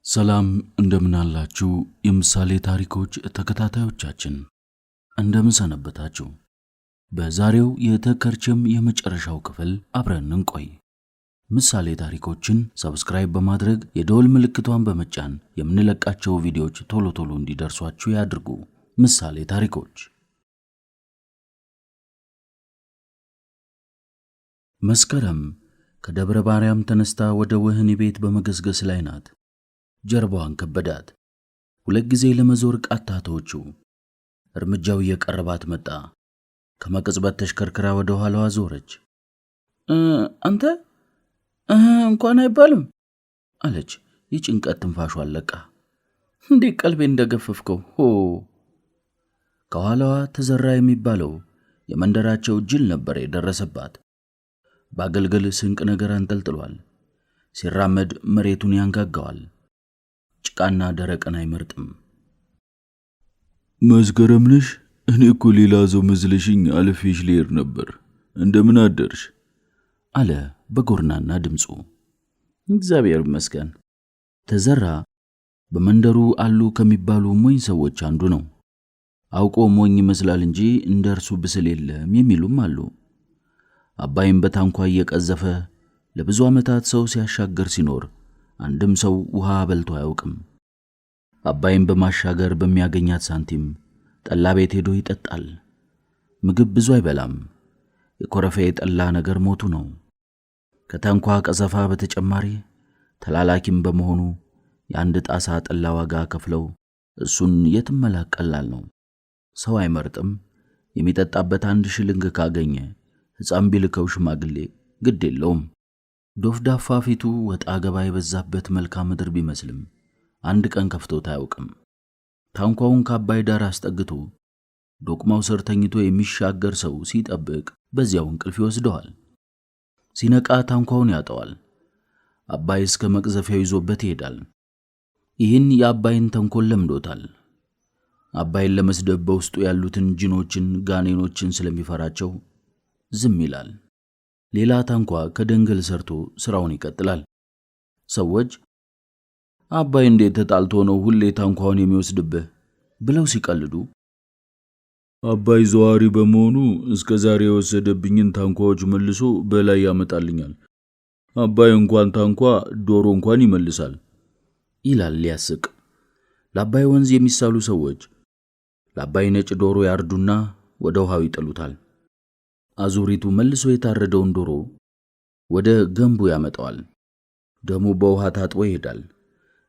ሰላም እንደምን አላችሁ የምሳሌ ታሪኮች ተከታታዮቻችን እንደምን ሰነበታችሁ። በዛሬው የተከርቸም የመጨረሻው ክፍል አብረን እንቆይ። ምሳሌ ታሪኮችን ሰብስክራይብ በማድረግ የደወል ምልክቷን በመጫን የምንለቃቸው ቪዲዮዎች ቶሎ ቶሎ እንዲደርሷችሁ ያድርጉ። ምሳሌ ታሪኮች። መስከረም ከደብረ ማርያም ተነስታ ወደ ወህኒ ቤት በመገስገስ ላይ ናት። ጀርባዋን ከበዳት። ሁለት ጊዜ ለመዞር ቃታቶቹ። እርምጃው እየቀረባት መጣ። ከመቅጽበት ተሽከርክራ ወደ ኋላዋ ዞረች። አንተ እንኳን አይባልም አለች የጭንቀት ትንፋሿን ለቃ። እንዴት ቀልቤን እንደገፈፍከው ሆ። ከኋላዋ ተዘራ የሚባለው የመንደራቸው ጅል ነበር የደረሰባት። ባገልገል ስንቅ ነገር አንጠልጥሏል። ሲራመድ መሬቱን ያንጋጋዋል። ጭቃና ደረቅን አይመርጥም። መስከረም ነሽ? እኔ እኮ ሌላ ሰው መስለሽኝ አልፌሽ ልሄድ ነበር። እንደምን አደርሽ? አለ በጎርናና ድምፁ። እግዚአብሔር ይመስገን። ተዘራ በመንደሩ አሉ ከሚባሉ ሞኝ ሰዎች አንዱ ነው። አውቆ ሞኝ ይመስላል እንጂ እንደርሱ ብስል የለም የሚሉም አሉ። አባይን በታንኳ እየቀዘፈ ለብዙ ዓመታት ሰው ሲያሻገር ሲኖር አንድም ሰው ውሃ በልቶ አያውቅም። አባይን በማሻገር በሚያገኛት ሳንቲም ጠላ ቤት ሄዶ ይጠጣል። ምግብ ብዙ አይበላም። የኮረፌ ጠላ ነገር ሞቱ ነው። ከታንኳ ቀዘፋ በተጨማሪ ተላላኪም በመሆኑ የአንድ ጣሳ ጠላ ዋጋ ከፍለው እሱን የትም መላክ ቀላል ነው። ሰው አይመርጥም። የሚጠጣበት 1 ሽልንግ ካገኘ ሕፃን ቢልከው ሽማግሌ ግድ የለውም። ዶፍዳፋ ፊቱ ወጣ ገባ የበዛበት መልክዓ ምድር ቢመስልም አንድ ቀን ከፍቶት አያውቅም። ታንኳውን ከአባይ ዳር አስጠግቶ ዶቅማው ስር ተኝቶ የሚሻገር ሰው ሲጠብቅ በዚያው እንቅልፍ ይወስደዋል። ሲነቃ ታንኳውን ያጠዋል። አባይ እስከ መቅዘፊያው ይዞበት ይሄዳል። ይህን የአባይን ተንኮል ለምዶታል። አባይን ለመስደብ በውስጡ ያሉትን ጅኖችን ጋኔኖችን ስለሚፈራቸው ዝም ይላል። ሌላ ታንኳ ከደንገል ሰርቶ ስራውን ይቀጥላል። ሰዎች አባይ እንዴት ተጣልቶ ነው ሁሌ ታንኳውን የሚወስድብህ ብለው ሲቀልዱ፣ አባይ ዘዋሪ በመሆኑ እስከ ዛሬ የወሰደብኝን ታንኳዎች መልሶ በላይ ያመጣልኛል። አባይ እንኳን ታንኳ ዶሮ እንኳን ይመልሳል ይላል ሊያስቅ። ለአባይ ወንዝ የሚሳሉ ሰዎች ለአባይ ነጭ ዶሮ ያርዱና ወደ ውሃው ይጥሉታል። አዙሪቱ መልሶ የታረደውን ዶሮ ወደ ገንቡ ያመጣዋል። ደሙ በውሃ ታጥቦ ይሄዳል።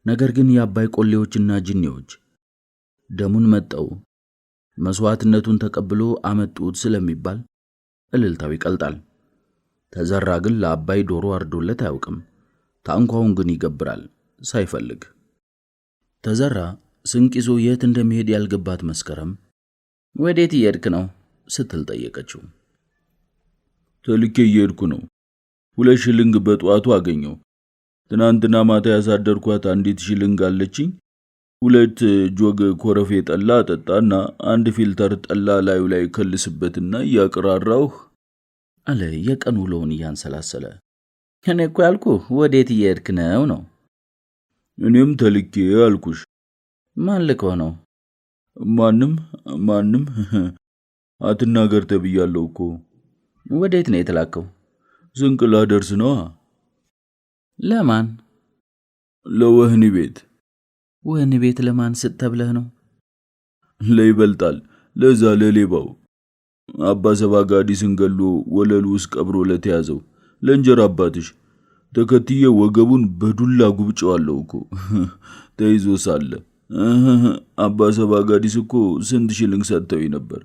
ነገር ግን የአባይ ቆሌዎችና ጅኒዎች ደሙን መጠው መስዋዕትነቱን ተቀብሎ አመጡት ስለሚባል እልልታው ይቀልጣል። ተዘራ ግን ለአባይ ዶሮ አርዶለት አያውቅም። ታንኳውን ግን ይገብራል ሳይፈልግ። ተዘራ ስንቅ ይዞ የት እንደሚሄድ ያልገባት መስከረም ወዴት እየሄድክ ነው ስትል ጠየቀችው። ተልኬ እየሄድኩ ነው። 2 ሽልንግ በጧቱ አገኘው። ትናንትና ማታ ያሳደርኳት 1 ሽልንግ አለችኝ። 2 ጆግ ኮረፌ ጠላ ጠጣና 1 ፊልተር ጠላ ላዩ ላይ ከልስበትና ያቀራራው አለ የቀን ውሎውን ያንሰላሰለ። እኔ እኮ ያልኩህ ወዴት እየሄድክ ነው። እኔም ተልኬ አልኩሽ። ማን ልኮ ነው? ማንም አትናገር ተብያለሁ እኮ። ወዴት ነው የተላከው? ስንቅ ላደርስ ነው። ለማን? ለወህኒ ቤት። ወህኒ ቤት ለማን ስትብለህ ነው? ለይበልጣል ለዛ ለሌባው አባ ሰባጋዲስን ገሎ ወለሉ ውስጥ ቀብሮ ለተያዘው ለእንጀራ አባትሽ ተከትዬ ወገቡን በዱላ ጉብጨዋለሁ እኮ ተይዞ ሳለ። አባ ሰባጋዲስ እኮ ስንት ሽልንግ ሰጥተውኝ ነበር።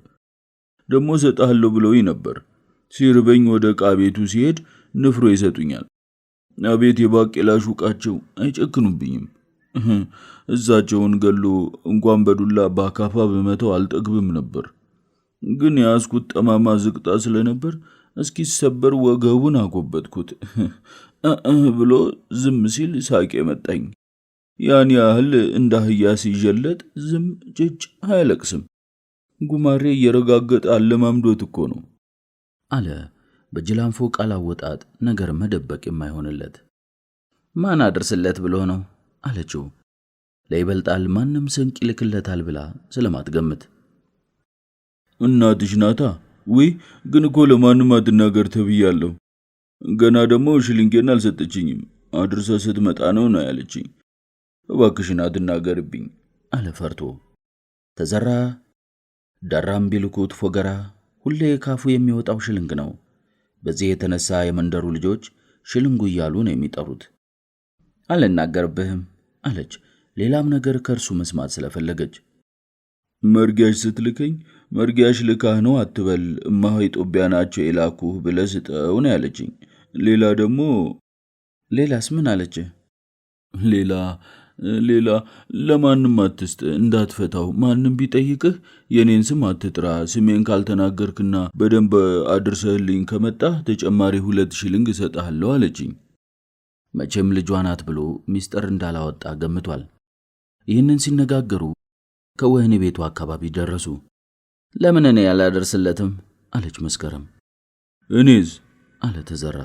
ደግሞ ሰጣለሁ ብለውኝ ነበር። ሲርበኝ ወደ ዕቃ ቤቱ ሲሄድ ንፍሮ ይሰጡኛል። አቤት የባቄላ ሹቃቸው አይጨክኑብኝም። እዛቸውን ገሎ እንኳን በዱላ ባካፋ በመተው አልጠግብም ነበር። ግን ያስኩት ጠማማ ዝቅጣ ስለነበር እስኪሰበር ወገቡን አጎበጥኩት። ብሎ ዝም ሲል ሳቄ መጣኝ። ያን ያህል እንዳህያ ሲጀለጥ ዝም ጭጭ አያለቅስም። ጉማሬ እየረጋገጠ አለማምዶት እኮ ነው አለ በጅላንፎ ቃል አወጣጥ ነገር መደበቅ የማይሆንለት። ማን አድርስለት ብሎ ነው አለችው ለይበልጣል ማንም ስንቅ ይልክለታል ብላ ስለማትገምት። እናትሽ ናታ? ውይ ግን እኮ ለማንም አትናገር ተብያለሁ። ገና ደግሞ ሽልንጌን አልሰጠችኝም። አድርሳ ስትመጣ ነው ያለችኝ። እባክሽን አትናገርብኝ አለ ፈርቶ። ተዘራ ዳራም ቢልኩት ፎገራ ሁሌ ካፉ የሚወጣው ሽልንግ ነው። በዚህ የተነሳ የመንደሩ ልጆች ሽልንጉ እያሉ ነው የሚጠሩት። አልናገርብህም አለች፣ ሌላም ነገር ከእርሱ መስማት ስለፈለገች። መርጊያሽ ስትልከኝ መርጊያሽ ልካህ ነው አትበል፣ እማሆይ ጦቢያ ናቸው የላኩህ ብለህ ስጠው ነው ያለችኝ። ሌላ ደግሞ ሌላስ ምን አለች? ሌላ ለማንም አትስጥ፣ እንዳትፈታው። ማንም ቢጠይቅህ የኔን ስም አትጥራ። ስሜን ካልተናገርክና በደንብ አድርሰህልኝ ከመጣህ ተጨማሪ 2 ሽልንግ እሰጥሃለሁ አለችኝ። መቼም ልጇ ናት ብሎ ሚስጥር እንዳላወጣ ገምቷል። ይህንን ሲነጋገሩ ከወህኒ ቤቱ አካባቢ ደረሱ። ለምን እኔ ያላደርስለትም አለች መስከረም። እኔስ አለ ተዘራ።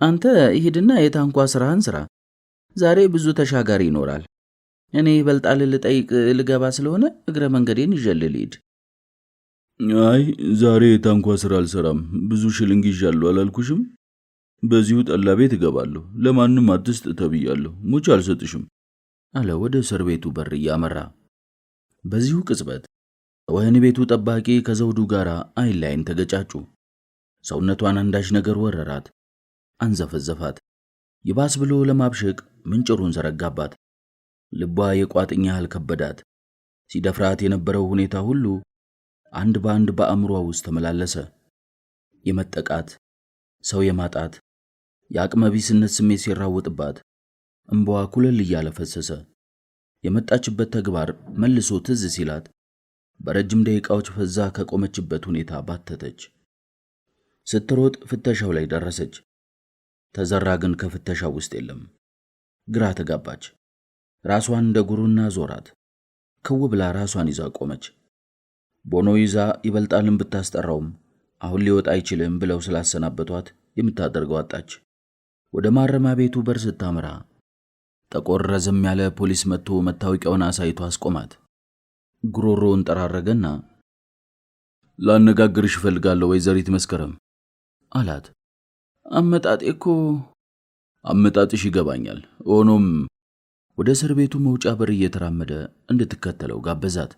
አንተ ይሄድና የታንኳ ስራህን ስራ። ዛሬ ብዙ ተሻጋሪ ይኖራል። እኔ ይበልጣል ልጠይቅ ልገባ ስለሆነ እግረ መንገዴን ይዤልህ ልሂድ። አይ ዛሬ የታንኳ ስራ አልሰራም። ብዙ ሽልንግ ይዣለሁ አላልኩሽም? በዚሁ ጠላ ቤት እገባለሁ። ለማንም አትስጥ ተብያለሁ። ሙች አልሰጥሽም አለ ወደ እስር ቤቱ በር እያመራ። በዚሁ ቅጽበት ወህኒ ቤቱ ጠባቂ ከዘውዱ ጋር አይን ላይን ተገጫጩ። ሰውነቷን አንዳች ነገር ወረራት፣ አንዘፈዘፋት። ይባስ ብሎ ለማብሸቅ ምንጭሩን ዘረጋባት። ልቧ የቋጥኛ ያህል ከበዳት። ሲደፍራት የነበረው ሁኔታ ሁሉ አንድ በአንድ በአእምሯ ውስጥ ተመላለሰ። የመጠቃት፣ ሰው የማጣት፣ የአቅመቢስነት ስሜት ሲራወጥባት እንባዋ ኩለል እያለ ፈሰሰ። የመጣችበት ተግባር መልሶ ትዝ ሲላት በረጅም ደቂቃዎች ፈዛ ከቆመችበት ሁኔታ ባተተች። ስትሮጥ ፍተሻው ላይ ደረሰች። ተዘራ ግን ከፍተሻው ውስጥ የለም። ግራ ተጋባች። ራሷን እንደ ጉሩና ዞራት። ክው ብላ ራሷን ይዛ ቆመች። ቦኖ ይዛ ይበልጣልን ብታስጠራውም አሁን ሊወጣ አይችልም ብለው ስላሰናበቷት የምታደርገው አጣች። ወደ ማረሚያ ቤቱ በር ስታመራ ጠቆር ረዘም ያለ ፖሊስ መጥቶ መታወቂያውን አሳይቶ አስቆማት። ጉሮሮውን ጠራረገና ላነጋግርሽ እፈልጋለሁ ወይዘሪት መስከረም አላት። አመጣጥሽ ይገባኛል። ሆኖም ወደ እስር ቤቱ መውጫ በር እየተራመደ እንድትከተለው ጋበዛት።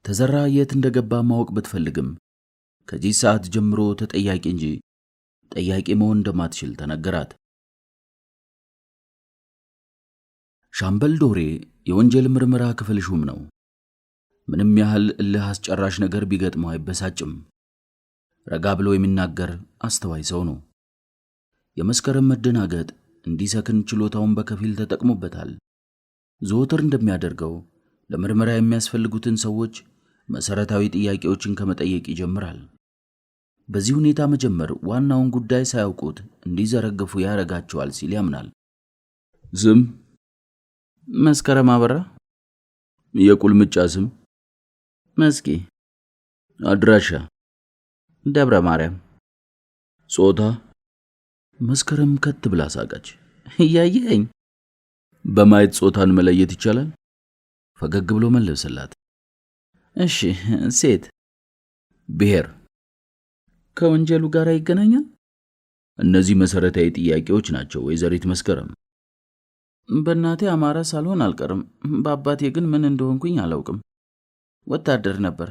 ተዘራ የት እንደገባ ማወቅ ብትፈልግም ከዚህ ሰዓት ጀምሮ ተጠያቂ እንጂ ጠያቂ መሆን እንደማትችል ተነገራት። ሻምበል ዶሬ የወንጀል ምርመራ ክፍል ሹም ነው። ምንም ያህል እልህ አስጨራሽ ነገር ቢገጥመው አይበሳጭም። ረጋ ብሎ የሚናገር አስተዋይ ሰው ነው። የመስከረም መደናገጥ እንዲሰክን ችሎታውን በከፊል ተጠቅሞበታል። ዘወትር እንደሚያደርገው ለምርመራ የሚያስፈልጉትን ሰዎች መሰረታዊ ጥያቄዎችን ከመጠየቅ ይጀምራል። በዚህ ሁኔታ መጀመር ዋናውን ጉዳይ ሳያውቁት እንዲዘረግፉ ያረጋቸዋል ሲል ያምናል። ስም መስከረም አበራ። የቁልምጫ ስም መስኪ። አድራሻ ደብረ ማርያም። ጾታ መስከረም ከት ብላ ሳቀች። እያየኝ በማየት ጾታን መለየት ይቻላል? ፈገግ ብሎ መለሰላት። እሺ ሴት። ብሔር ከወንጀሉ ጋር ይገናኛል? እነዚህ መሰረታዊ ጥያቄዎች ናቸው ወይዘሪት መስከረም። በእናቴ አማራ ሳልሆን አልቀርም። በአባቴ ግን ምን እንደሆንኩኝ አላውቅም። ወታደር ነበር።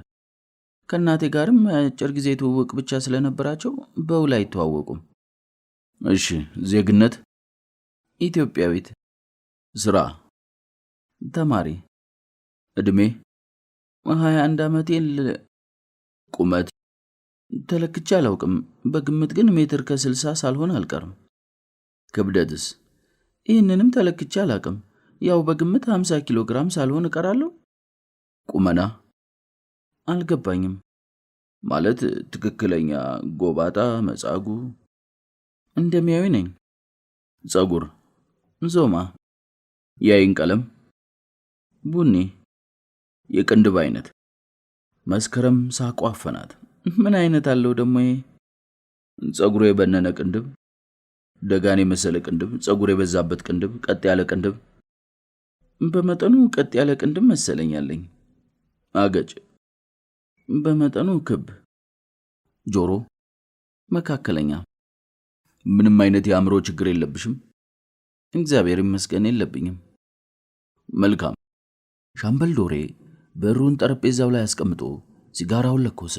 ከእናቴ ጋርም አጭር ጊዜ ትውውቅ ብቻ ስለነበራቸው በውል አይተዋወቁም። እሺ ዜግነት? ኢትዮጵያዊት። ስራ? ተማሪ። እድሜ? 21 ዓመቴ። ቁመት? ተለክቼ አላውቅም። በግምት ግን ሜትር ከ60 ሳልሆን አልቀርም። ክብደትስ? ይህንንም ተለክቼ አላውቅም። ያው በግምት 50 ኪሎ ግራም ሳልሆን እቀራለሁ። ቁመና? አልገባኝም። ማለት ትክክለኛ ጎባጣ መጻጉ? እንደሚያዩ ነኝ። ጸጉር? ዞማ። የአይን ቀለም? ቡኒ። የቅንድብ አይነት? መስከረም ሳቋ አፈናት። ምን አይነት አለው ደግሞ ይሄ? ጸጉሩ የበነነ ቅንድብ፣ ደጋን የመሰለ ቅንድብ፣ ጸጉር የበዛበት ቅንድብ፣ ቀጥ ያለ ቅንድብ። በመጠኑ ቀጥ ያለ ቅንድም መሰለኛለኝ። አገጭ በመጠኑ ክብ። ጆሮ መካከለኛ። ምንም አይነት የአእምሮ ችግር የለብሽም? እግዚአብሔር ይመስገን የለብኝም። መልካም። ሻምበል ዶሬ ብዕሩን ጠረጴዛው ላይ አስቀምጦ ሲጋራውን ለኮሰ።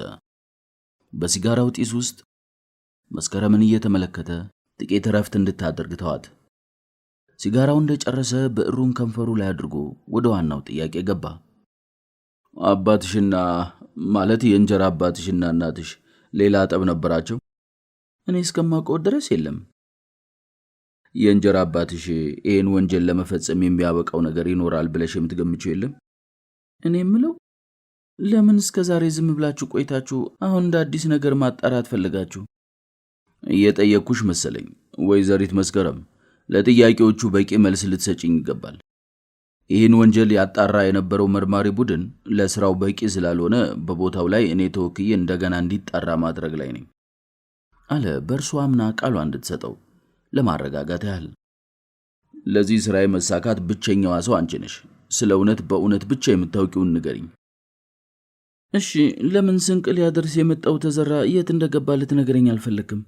በሲጋራው ጢስ ውስጥ መስከረምን እየተመለከተ ጥቂት እረፍት እንድታደርግ ተዋት። ሲጋራው እንደጨረሰ ብዕሩን ከንፈሩ ላይ አድርጎ ወደ ዋናው ጥያቄ ገባ። አባትሽና ማለት የእንጀራ አባትሽና እናትሽ ሌላ ጠብ ነበራቸው? እኔ እስከማውቀው ድረስ የለም። የእንጀራ አባትሽ ይህን ወንጀል ለመፈጸም የሚያበቃው ነገር ይኖራል ብለሽ የምትገምጪው የለም? እኔ የምለው ለምን እስከ ዛሬ ዝም ብላችሁ ቆይታችሁ አሁን እንደ አዲስ ነገር ማጣራት ፈልጋችሁ? እየጠየቅኩሽ መሰለኝ ወይዘሪት መስከረም። ለጥያቄዎቹ በቂ መልስ ልትሰጪኝ ይገባል። ይህን ወንጀል ያጣራ የነበረው መርማሪ ቡድን ለስራው በቂ ስላልሆነ በቦታው ላይ እኔ ተወክዬ እንደገና እንዲጣራ ማድረግ ላይ ነኝ አለ በእርሱ አምና ቃሏ እንድትሰጠው ለማረጋጋት ያህል። ለዚህ ስራዬ መሳካት ብቸኛዋ ሰው አንቺ ነሽ። ስለ እውነት በእውነት ብቻ የምታውቂውን ንገሪኝ። እሺ፣ ለምን ስንቅ ሊያደርስ የመጣው ተዘራ የት እንደገባ ልትነግረኝ አልፈለክም?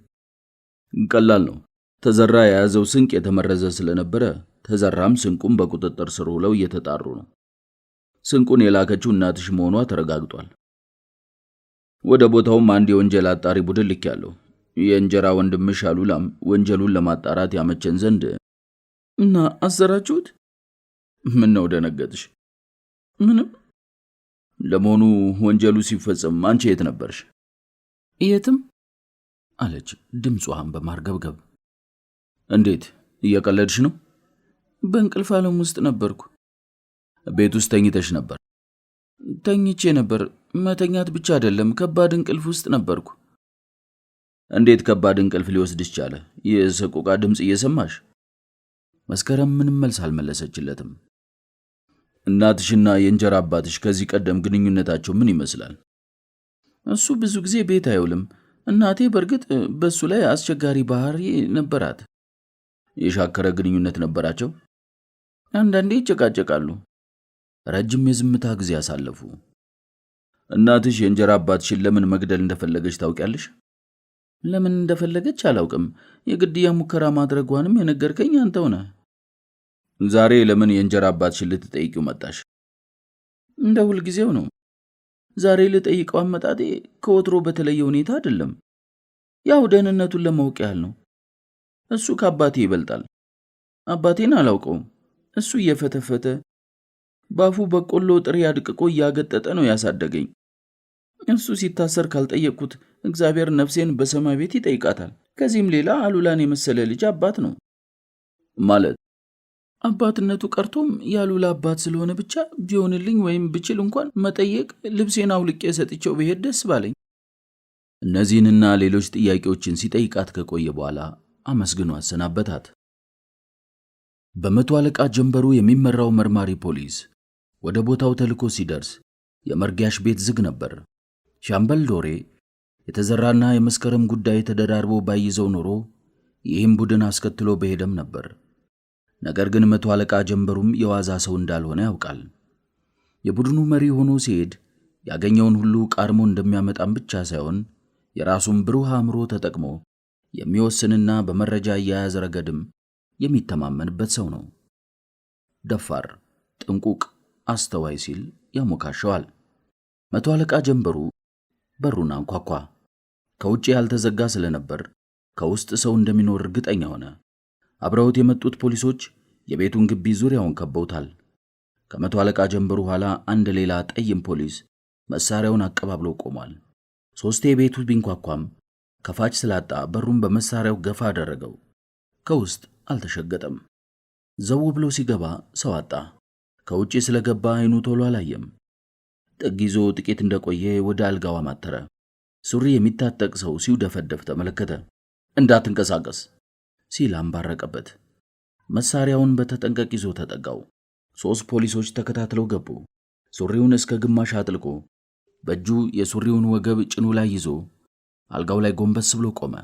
ቀላል ነው። ተዘራ የያዘው ስንቅ የተመረዘ ስለነበረ ተዘራም ስንቁን በቁጥጥር ስር ውለው እየተጣሩ ነው። ስንቁን የላከችው እናትሽ መሆኗ ተረጋግጧል። ወደ ቦታውም አንድ የወንጀል አጣሪ ቡድን ልኬያለሁ። የእንጀራ ወንድምሽ አሉላም ወንጀሉን ለማጣራት ያመቸን ዘንድ። እና አሰራችሁት? ምን ነው ደነገጥሽ? ምንም። ለመሆኑ ወንጀሉ ሲፈጸም አንቺ የት ነበርሽ? የትም አለች ድምጿን በማርገብገብ። እንዴት? እየቀለድሽ ነው? በእንቅልፍ ዓለም ውስጥ ነበርኩ። ቤት ውስጥ ተኝተሽ ነበር? ተኝቼ ነበር። መተኛት ብቻ አይደለም፣ ከባድ እንቅልፍ ውስጥ ነበርኩ። እንዴት ከባድ እንቅልፍ ሊወስድሽ ቻለ? የሰቆቃ ድምጽ እየሰማሽ? መስከረም ምንም መልስ አልመለሰችለትም። እናትሽና የእንጀራ አባትሽ ከዚህ ቀደም ግንኙነታቸው ምን ይመስላል? እሱ ብዙ ጊዜ ቤት አይውልም። እናቴ በእርግጥ በሱ ላይ አስቸጋሪ ባህሪ ነበራት። የሻከረ ግንኙነት ነበራቸው? አንዳንዴ ይጨቃጨቃሉ። ረጅም የዝምታ ጊዜ አሳለፉ። እናትሽ የእንጀራ አባትሽን ለምን መግደል እንደፈለገች ታውቂያለሽ? ለምን እንደፈለገች አላውቅም። የግድያ ሙከራ ማድረጓንም የነገርከኝ አንተው ነህ። ዛሬ ለምን የእንጀራ አባትሽን ልትጠይቂው መጣሽ? እንደ ሁልጊዜው ነው። ዛሬ ልጠይቀው አመጣጤ ከወትሮ በተለየ ሁኔታ አይደለም። ያው ደህንነቱን ለማወቅ ያህል ነው። እሱ ከአባቴ ይበልጣል። አባቴን አላውቀውም። እሱ እየፈተፈተ ባፉ በቆሎ ጥሬ አድቅቆ እያገጠጠ ነው ያሳደገኝ። እሱ ሲታሰር ካልጠየቅኩት እግዚአብሔር ነፍሴን በሰማይ ቤት ይጠይቃታል። ከዚህም ሌላ አሉላን የመሰለ ልጅ አባት ነው ማለት። አባትነቱ ቀርቶም ያሉላ አባት ስለሆነ ብቻ ቢሆንልኝ ወይም ብችል እንኳን መጠየቅ ልብሴን አውልቄ ሰጥቼው ብሄድ ደስ ባለኝ። እነዚህንና ሌሎች ጥያቄዎችን ሲጠይቃት ከቆየ በኋላ አመስግኖ አሰናበታት። በመቶ አለቃ ጀንበሩ የሚመራው መርማሪ ፖሊስ ወደ ቦታው ተልኮ ሲደርስ የመርጊያሽ ቤት ዝግ ነበር። ሻምበል ዶሬ የተዘራና የመስከረም ጉዳይ ተደራርቦ ባይዘው ኖሮ ይህም ቡድን አስከትሎ በሄደም ነበር። ነገር ግን መቶ አለቃ ጀንበሩም የዋዛ ሰው እንዳልሆነ ያውቃል። የቡድኑ መሪ ሆኖ ሲሄድ ያገኘውን ሁሉ ቃርሞ እንደሚያመጣም ብቻ ሳይሆን የራሱን ብሩህ አእምሮ ተጠቅሞ የሚወስንና በመረጃ አያያዝ ረገድም የሚተማመንበት ሰው ነው። ደፋር፣ ጥንቁቅ፣ አስተዋይ ሲል ያሞካሸዋል። መቶ አለቃ ጀንበሩ በሩን አንኳኳ። ከውጭ ያልተዘጋ ስለነበር ከውስጥ ሰው እንደሚኖር እርግጠኛ ሆነ። አብረውት የመጡት ፖሊሶች የቤቱን ግቢ ዙሪያውን ከበውታል። ከመቶ አለቃ ጀንበሩ ኋላ አንድ ሌላ ጠይም ፖሊስ መሳሪያውን አቀባብሎ ቆሟል። ሶስቴ ቤቱ ቢንኳኳም ከፋች ስላጣ በሩን በመሳሪያው ገፋ አደረገው። ከውስጥ አልተሸገጠም። ዘው ብሎ ሲገባ ሰው አጣ። ከውጭ ስለገባ አይኑ ቶሎ አላየም። ጥግ ይዞ ጥቂት እንደቆየ ወደ አልጋው አማተረ። ሱሪ የሚታጠቅ ሰው ሲውደፈደፍ ተመለከተ። እንዳትንቀሳቀስ ሲል አንባረቀበት። መሳሪያውን በተጠንቀቅ ይዞ ተጠጋው። 3 ፖሊሶች ተከታትለው ገቡ። ሱሪውን እስከ ግማሽ አጥልቆ በእጁ የሱሪውን ወገብ ጭኑ ላይ ይዞ አልጋው ላይ ጎንበስ ብሎ ቆመ።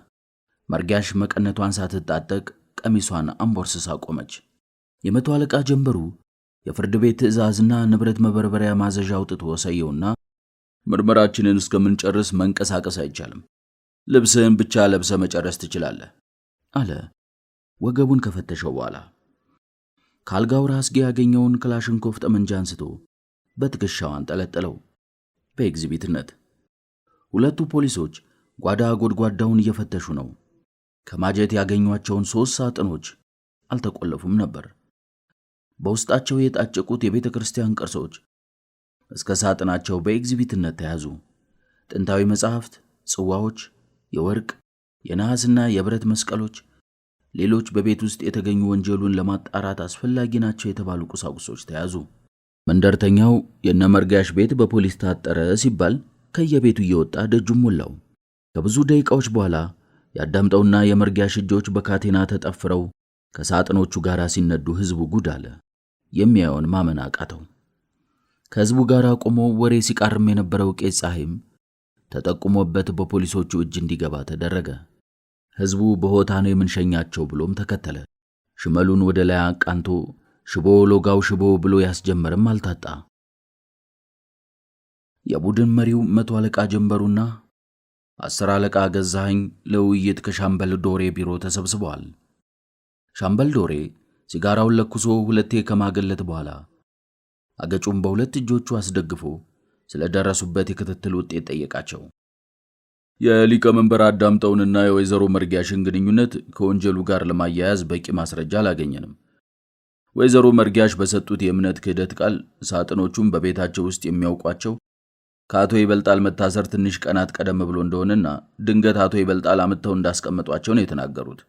መርጊያሽ መቀነቷን ሳትጣጠቅ ቀሚሷን አንቦርስሳ ቆመች። የመቶ አለቃ ጀንበሩ የፍርድ ቤት ትዕዛዝና ንብረት መበርበሪያ ማዘዣ አውጥቶ ወሰየውና ምርመራችንን እስከምንጨርስ መንቀሳቀስ አይቻልም፣ ልብስህን ብቻ ለብሰ መጨረስ ትችላለህ አለ። ወገቡን ከፈተሸው በኋላ ካልጋው ራስጌ ያገኘውን ክላሽንኮቭ ጠመንጃ አንስቶ በትከሻው አንጠለጠለው። በኤግዚቢትነት ሁለቱ ፖሊሶች ጓዳ ጎድጓዳውን እየፈተሹ ነው። ከማጀት ያገኟቸውን 3 ሳጥኖች አልተቆለፉም ነበር። በውስጣቸው የታጨቁት የቤተ ክርስቲያን ቅርሶች እስከ ሳጥናቸው በኤግዚቢትነት ተያዙ። ጥንታዊ መጻሕፍት፣ ጽዋዎች፣ የወርቅ የነሐስና የብረት መስቀሎች፣ ሌሎች በቤት ውስጥ የተገኙ ወንጀሉን ለማጣራት አስፈላጊ ናቸው የተባሉ ቁሳቁሶች ተያዙ። መንደርተኛው የነመርጋሽ ቤት በፖሊስ ታጠረ ሲባል ከየቤቱ እየወጣ ደጁን ሞላው። ከብዙ ደቂቃዎች በኋላ ያዳምጠውና የመርጋሽ እጆች በካቴና ተጠፍረው ከሳጥኖቹ ጋር ሲነዱ ሕዝቡ ጉድ አለ። የሚያየውን ማመን አቃተው። ከሕዝቡ ጋር ቆሞ ወሬ ሲቃርም የነበረው ቄስ ፀሐይም ተጠቁሞበት በፖሊሶቹ እጅ እንዲገባ ተደረገ። ሕዝቡ በሆታ ነው የምንሸኛቸው ብሎም ተከተለ። ሽመሉን ወደ ላይ አቃንቶ ሽቦ ሎጋው ሽቦ ብሎ ያስጀመረም አልታጣ። የቡድን መሪው 100 አለቃ ጀንበሩና 10 አለቃ ገዛኸኝ ለውይይት ከሻምበል ዶሬ ቢሮ ተሰብስበዋል። ሻምበል ዶሬ ሲጋራውን ለኩሶ ሁለቴ ከማገለት በኋላ አገጩን በሁለት እጆቹ አስደግፎ ስለደረሱበት የክትትል ውጤት ጠየቃቸው። የሊቀመንበር አዳምጠውንና የወይዘሮ መርጋሽን ግንኙነት ከወንጀሉ ጋር ለማያያዝ በቂ ማስረጃ አላገኘንም። ወይዘሮ መርጋሽ በሰጡት የእምነት ክህደት ቃል ሳጥኖቹን በቤታቸው ውስጥ የሚያውቋቸው ከአቶ ይበልጣል መታሰር ትንሽ ቀናት ቀደም ብሎ እንደሆነና ድንገት አቶ ይበልጣል አምጥተው እንዳስቀመጧቸው ነው የተናገሩት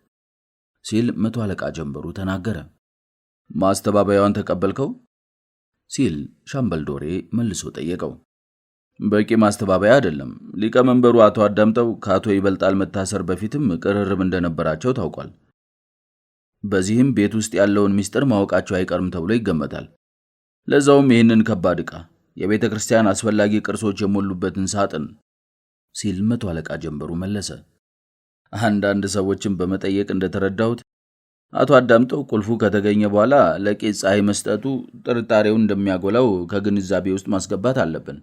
ሲል 100 አለቃ ጀንበሩ ተናገረ። ማስተባበያውን ተቀበልከው ሲል ሻምበል ዶሬ መልሶ ጠየቀው። በቂ ማስተባበያ አይደለም። ሊቀመንበሩ አቶ አዳምጠው ከአቶ ይበልጣል መታሰር በፊትም ቅርርብ እንደነበራቸው ታውቋል። በዚህም ቤት ውስጥ ያለውን ሚስጥር ማወቃቸው አይቀርም ተብሎ ይገመታል። ለዛውም ይህንን ከባድ ዕቃ የቤተ ክርስቲያን አስፈላጊ ቅርሶች የሞሉበትን ሳጥን ሲል 100 አለቃ ጀንበሩ መለሰ። አንዳንድ ሰዎችን በመጠየቅ እንደተረዳሁት አቶ አዳምጠው ቁልፉ ከተገኘ በኋላ ለቄስ ፀሐይ መስጠቱ ጥርጣሬውን እንደሚያጎላው ከግንዛቤ ውስጥ ማስገባት አለብን።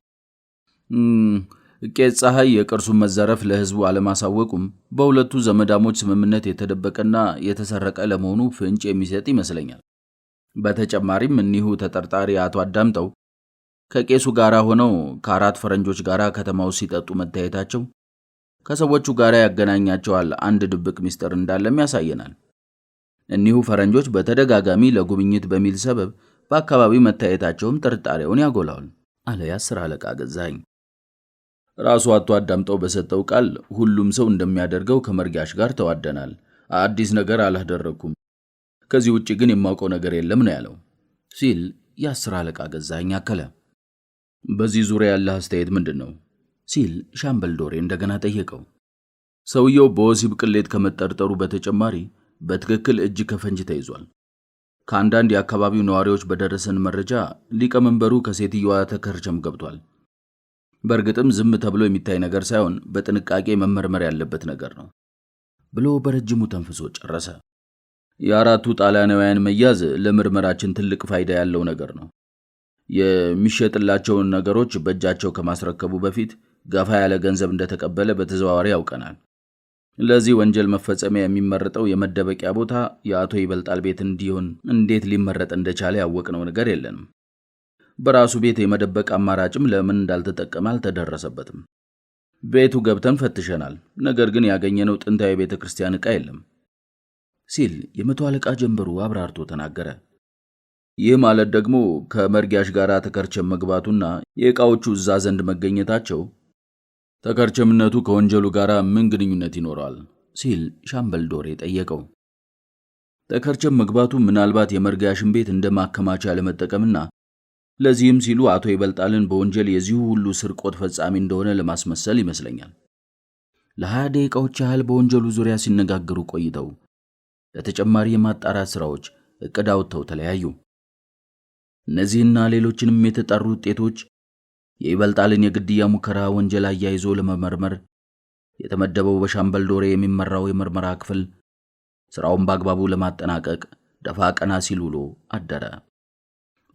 ቄስ ፀሐይ የቅርሱን መዘረፍ ለሕዝቡ አለማሳወቁም በሁለቱ ዘመዳሞች ስምምነት የተደበቀና የተሰረቀ ለመሆኑ ፍንጭ የሚሰጥ ይመስለኛል። በተጨማሪም እኒሁ ተጠርጣሪ አቶ አዳምጠው ከቄሱ ጋር ሆነው ከ4 ፈረንጆች ጋር ከተማው ሲጠጡ መታየታቸው ከሰዎቹ ጋር ያገናኛቸዋል አንድ ድብቅ ሚስጥር እንዳለም ያሳየናል። እኒሁ ፈረንጆች በተደጋጋሚ ለጉብኝት በሚል ሰበብ በአካባቢው መታየታቸውም ጥርጣሬውን ያጎላል አለ የ10 አለቃ ገዛኸኝ። ራሱ አቶ አዳምጠው በሰጠው ቃል ሁሉም ሰው እንደሚያደርገው ከመርጋሽ ጋር ተዋደናል፣ አዲስ ነገር አላደረኩም፣ ከዚህ ውጪ ግን የማውቀው ነገር የለም ነው ያለው ሲል የ10 አለቃ ገዛኸኝ አከለ። በዚህ ዙሪያ ያለ አስተያየት ምንድነው ሲል ሻምበል ዶሬ እንደገና ጠየቀው። ሰውየው በወሲብ ቅሌት ከመጠርጠሩ በተጨማሪ በትክክል እጅ ከፈንጅ ተይዟል። ከአንዳንድ የአካባቢው ነዋሪዎች በደረሰን መረጃ ሊቀመንበሩ ከሴትየዋ ተከርቸም ገብቷል። በእርግጥም ዝም ተብሎ የሚታይ ነገር ሳይሆን በጥንቃቄ መመርመር ያለበት ነገር ነው ብሎ በረጅሙ ተንፍሶ ጨረሰ። የአራቱ ጣሊያናውያን መያዝ ለምርመራችን ትልቅ ፋይዳ ያለው ነገር ነው። የሚሸጥላቸውን ነገሮች በእጃቸው ከማስረከቡ በፊት ገፋ ያለ ገንዘብ እንደተቀበለ በተዘዋዋሪ ያውቀናል። ለዚህ ወንጀል መፈጸሚያ የሚመረጠው የመደበቂያ ቦታ የአቶ ይበልጣል ቤት እንዲሆን እንዴት ሊመረጥ እንደቻለ ያወቅነው ነገር የለንም። በራሱ ቤት የመደበቅ አማራጭም ለምን እንዳልተጠቀመ አልተደረሰበትም። ቤቱ ገብተን ፈትሸናል፣ ነገር ግን ያገኘነው ጥንታዊ ቤተ ክርስቲያን ዕቃ የለም ሲል የ100 አለቃ ጀንበሩ አብራርቶ ተናገረ። ይህ ማለት ደግሞ ከመርጋሽ ጋር ተከርቸም መግባቱና የዕቃዎቹ እዛ ዘንድ መገኘታቸው ተከርቸምነቱ ከወንጀሉ ጋር ምን ግንኙነት ይኖረዋል ሲል ሻምበል ዶሬ ጠየቀው። ተከርቸም መግባቱ ምናልባት የመርጋሽን ቤት እንደ ማከማቻ ለመጠቀምና ለዚህም ሲሉ አቶ ይበልጣልን በወንጀል የዚሁ ሁሉ ስርቆት ፈጻሚ እንደሆነ ለማስመሰል ይመስለኛል። ለ20 ደቂቃዎች ያህል በወንጀሉ ዙሪያ ሲነጋገሩ ቆይተው ለተጨማሪ የማጣራት ስራዎች እቅድ አውጥተው ተለያዩ። እነዚህና ሌሎችንም የተጣሩ ውጤቶች የይበልጣልን የግድያ ሙከራ ወንጀል አያይዞ ለመመርመር የተመደበው በሻምበል ዶሬ የሚመራው የምርመራ ክፍል ስራውን በአግባቡ ለማጠናቀቅ ደፋ ቀና ሲል ውሎ አደረ።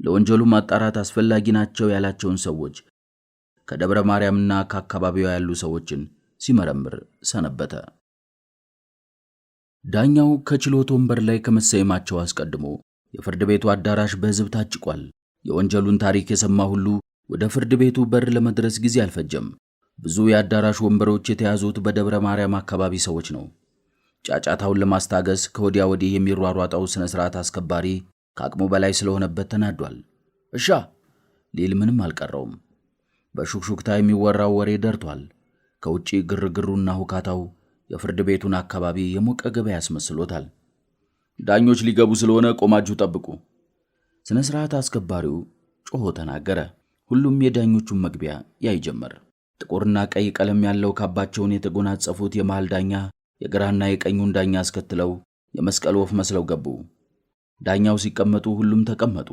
ለወንጀሉ ማጣራት አስፈላጊ ናቸው ያላቸውን ሰዎች ከደብረ ማርያምና ከአካባቢው ያሉ ሰዎችን ሲመረምር ሰነበተ። ዳኛው ከችሎት ወንበር ላይ ከመሰየማቸው አስቀድሞ የፍርድ ቤቱ አዳራሽ በሕዝብ ታጭቋል። የወንጀሉን ታሪክ የሰማ ሁሉ ወደ ፍርድ ቤቱ በር ለመድረስ ጊዜ አልፈጀም። ብዙ የአዳራሽ ወንበሮች የተያዙት በደብረ ማርያም አካባቢ ሰዎች ነው። ጫጫታውን ለማስታገስ ከወዲያ ወዲህ የሚሯሯጠው ስነ ስርዓት አስከባሪ ከአቅሙ በላይ ስለሆነበት ተናዷል። እሻ ሊል ምንም አልቀረውም። በሹክሹክታ የሚወራው ወሬ ደርቷል። ከውጪ ግርግሩና ሁካታው የፍርድ ቤቱን አካባቢ የሞቀ ገበያ ያስመስሎታል። ዳኞች ሊገቡ ስለሆነ ቆማችሁ ጠብቁ፣ ስነ ስርዓት አስከባሪው ጮሆ ተናገረ። ሁሉም የዳኞቹን መግቢያ ያይ ጀመር። ጥቁርና ቀይ ቀለም ያለው ካባቸውን የተጎናጸፉት የመሃል ዳኛ የግራና የቀኙን ዳኛ አስከትለው የመስቀል ወፍ መስለው ገቡ። ዳኛው ሲቀመጡ ሁሉም ተቀመጡ።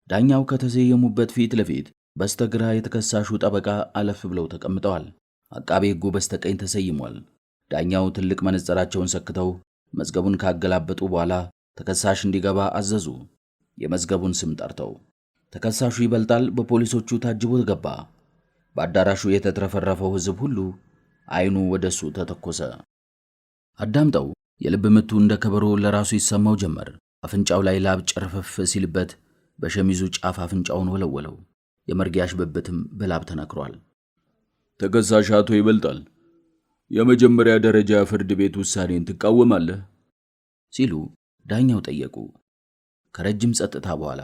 ዳኛው ከተሰየሙበት ፊት ለፊት በስተግራ የተከሳሹ ጠበቃ አለፍ ብለው ተቀምጠዋል። አቃቤ ሕጉ በስተቀኝ ተሰይሟል። ዳኛው ትልቅ መነጽራቸውን ሰክተው መዝገቡን ካገላበጡ በኋላ ተከሳሽ እንዲገባ አዘዙ። የመዝገቡን ስም ጠርተው ተከሳሹ ይበልጣል በፖሊሶቹ ታጅቦ ገባ። በአዳራሹ የተትረፈረፈው ሕዝብ ሁሉ አይኑ ወደሱ ተተኮሰ። አዳምጠው የልብ ምቱ እንደ ከበሮ ለራሱ ይሰማው ጀመር። አፍንጫው ላይ ላብ ጨርፈፍ ሲልበት በሸሚዙ ጫፍ አፍንጫውን ወለወለው። የመርጊያሽ ብብትም በላብ ተነክሯል። ተከሳሽ አቶ ይበልጣል፣ የመጀመሪያ ደረጃ ፍርድ ቤት ውሳኔን ትቃወማለህ? ሲሉ ዳኛው ጠየቁ። ከረጅም ጸጥታ በኋላ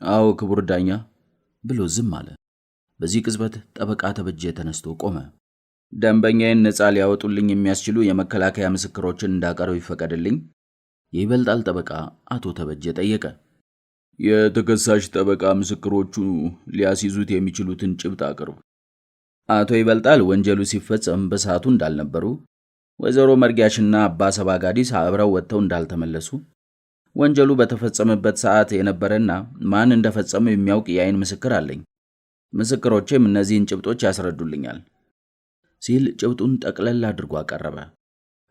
አዎ ክቡር ዳኛ ብሎ ዝም አለ። በዚህ ቅጽበት ጠበቃ ተበጀ ተነስቶ ቆመ። ደንበኛዬን ነፃ ሊያወጡልኝ የሚያስችሉ የመከላከያ ምስክሮችን እንዳቀርብ ይፈቀድልኝ? የይበልጣል ጠበቃ አቶ ተበጀ ጠየቀ። የተከሳሽ ጠበቃ ምስክሮቹ ሊያስይዙት የሚችሉትን ጭብጥ አቅርቡ። አቶ ይበልጣል ወንጀሉ ሲፈጸም በሰዓቱ እንዳልነበሩ፣ ወይዘሮ መርጊያሽና አባ ሰባጋዲስ አብረው ወጥተው እንዳልተመለሱ፣ ወንጀሉ በተፈጸመበት ሰዓት የነበረና ማን እንደፈጸመው የሚያውቅ የአይን ምስክር አለኝ። ምስክሮቼም እነዚህን ጭብጦች ያስረዱልኛል ሲል ጭብጡን ጠቅለል አድርጎ አቀረበ።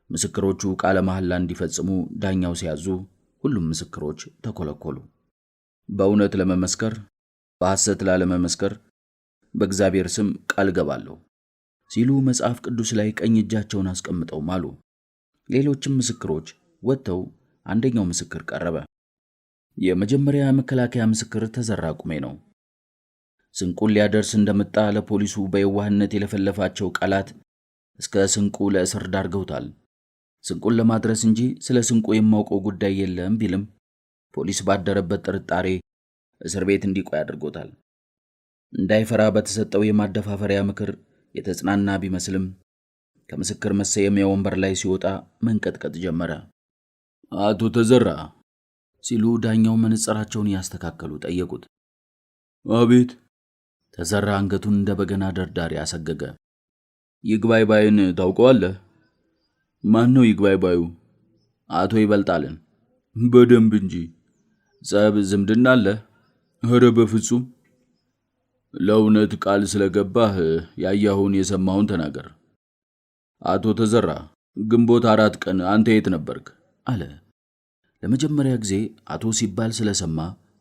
ምስክሮቹ ቃለ መሐላ እንዲፈጽሙ ዳኛው ሲያዙ ሁሉም ምስክሮች ተኮለኮሉ። በእውነት ለመመስከር፣ በሐሰት ላለመመስከር በእግዚአብሔር ስም ቃል ገባለሁ ሲሉ መጽሐፍ ቅዱስ ላይ ቀኝ እጃቸውን አስቀምጠው ማሉ። ሌሎችም ምስክሮች ወጥተው አንደኛው ምስክር ቀረበ። የመጀመሪያ መከላከያ ምስክር ተዘራ ቁሜ ነው። ስንቁን ሊያደርስ እንደመጣ ለፖሊሱ በየዋህነት የለፈለፋቸው ቃላት እስከ ስንቁ ለእስር ዳርገውታል። ስንቁን ለማድረስ እንጂ ስለ ስንቁ የማውቀው ጉዳይ የለም ቢልም ፖሊስ ባደረበት ጥርጣሬ እስር ቤት እንዲቆይ አድርጎታል። እንዳይፈራ በተሰጠው የማደፋፈሪያ ምክር የተጽናና ቢመስልም ከምስክር መሰየሚያ ወንበር ላይ ሲወጣ መንቀጥቀጥ ጀመረ። አቶ ተዘራ ሲሉ ዳኛው መነጽራቸውን ያስተካከሉ ጠየቁት። አቤት። ተዘራ አንገቱን እንደ በገና ደርዳሪ አሰገገ። ይግባይ ባይን ታውቀዋለህ? ማን ነው ይግባይ ባዩ? አቶ ይበልጣልን። በደንብ እንጂ። ጸብ ዝምድና አለ? ኧረ በፍጹም። ለእውነት ቃል ስለገባህ ያያሁን የሰማሁን ተናገር። አቶ ተዘራ ግንቦት 4 ቀን አንተ የት ነበርክ? አለ። ለመጀመሪያ ጊዜ አቶ ሲባል ስለሰማ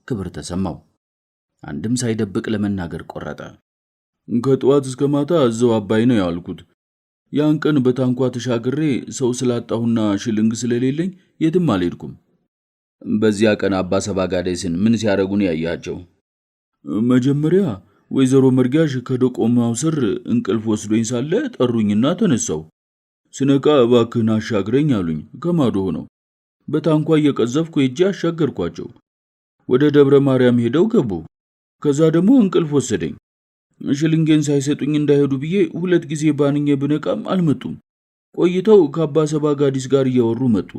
ክብር ተሰማው። አንድም ሳይደብቅ ለመናገር ቆረጠ። ከጠዋት እስከ ማታ እዛው አባይ ነው ያልኩት። ያን ቀን በታንኳ ተሻግሬ ሰው ስላጣሁና ሽልንግ ስለሌለኝ የትም አልሄድኩም። በዚያ ቀን አባ ሰባጋዴስን ምን ሲያረጉን ያያቸው? መጀመሪያ ወይዘሮ መርጊያሽ ከደቆማው ስር እንቅልፍ ወስዶኝ ሳለ ጠሩኝና ተነሳው። ስነቃ እባክህን አሻግረኝ አሉኝ። ከማዶ ሆነው በታንኳ እየቀዘፍኩ ሄጄ አሻገርኳቸው። ወደ ደብረ ማርያም ሄደው ገቡ። ከዛ ደግሞ እንቅልፍ ወሰደኝ። ሽልንጌን ሳይሰጡኝ እንዳይሄዱ ብዬ 2 ጊዜ ባንኜ ብነቃም አልመጡም። ቆይተው ከአባ ሰባጋዲስ ጋር እያወሩ መጡ።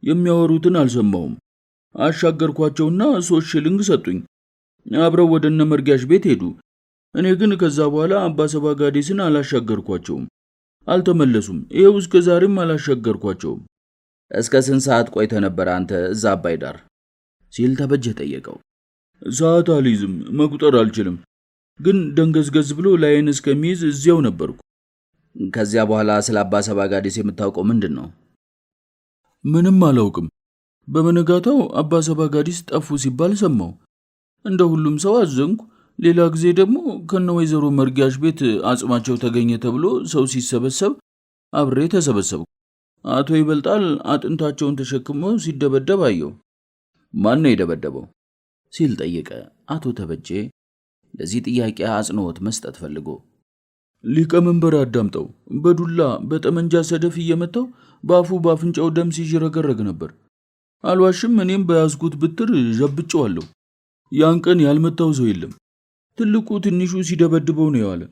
የሚያወሩትን አልሰማሁም። አሻገርኳቸውና 3 ሽልንግ ሰጡኝ። አብረው ወደ እነ መርጊያሽ ቤት ሄዱ። እኔ ግን ከዛ በኋላ አባ ሰባጋዲስን አላሻገርኳቸውም። አልተመለሱም። ይሄው እስከ ዛሬም አላሻገርኳቸውም። እስከ ስንት ሰዓት ቆይተ ነበር አንተ እዛ አባይ ዳር? ሲል ተበጀ ጠየቀው። ሰዓት አልይዝም፣ መቁጠር አልችልም። ግን ደንገዝገዝ ብሎ ላይን እስከሚይዝ እዚያው ነበርኩ። ከዚያ በኋላ ስለ አባ ሰባጋዲስ የምታውቀው ምንድን ነው? ምንም አላውቅም። በመነጋታው አባ ሰባጋዲስ ጠፉ ሲባል ሰማው። እንደ ሁሉም ሰው አዘንኩ። ሌላ ጊዜ ደግሞ ከነ ወይዘሮ መርጊያሽ ቤት አጽማቸው ተገኘ ተብሎ ሰው ሲሰበሰብ አብሬ ተሰበሰብኩ። አቶ ይበልጣል አጥንታቸውን ተሸክመው ሲደበደብ አየሁ። ማን ነው የደበደበው ሲል ጠየቀ አቶ ተበጀ ለዚህ ጥያቄ አጽንኦት መስጠት ፈልጎ። ሊቀመንበር አዳምጠው በዱላ በጠመንጃ ሰደፍ እየመታው በአፉ በአፍንጫው ደም ሲዥረገረግ ነበር። አልዋሽም፣ እኔም በያዝኩት ብትር ዠብጬዋለሁ። ያን ቀን ያልመታው ሰው የለም። ትልቁ ትንሹ ሲደበድበው ነው የዋለ።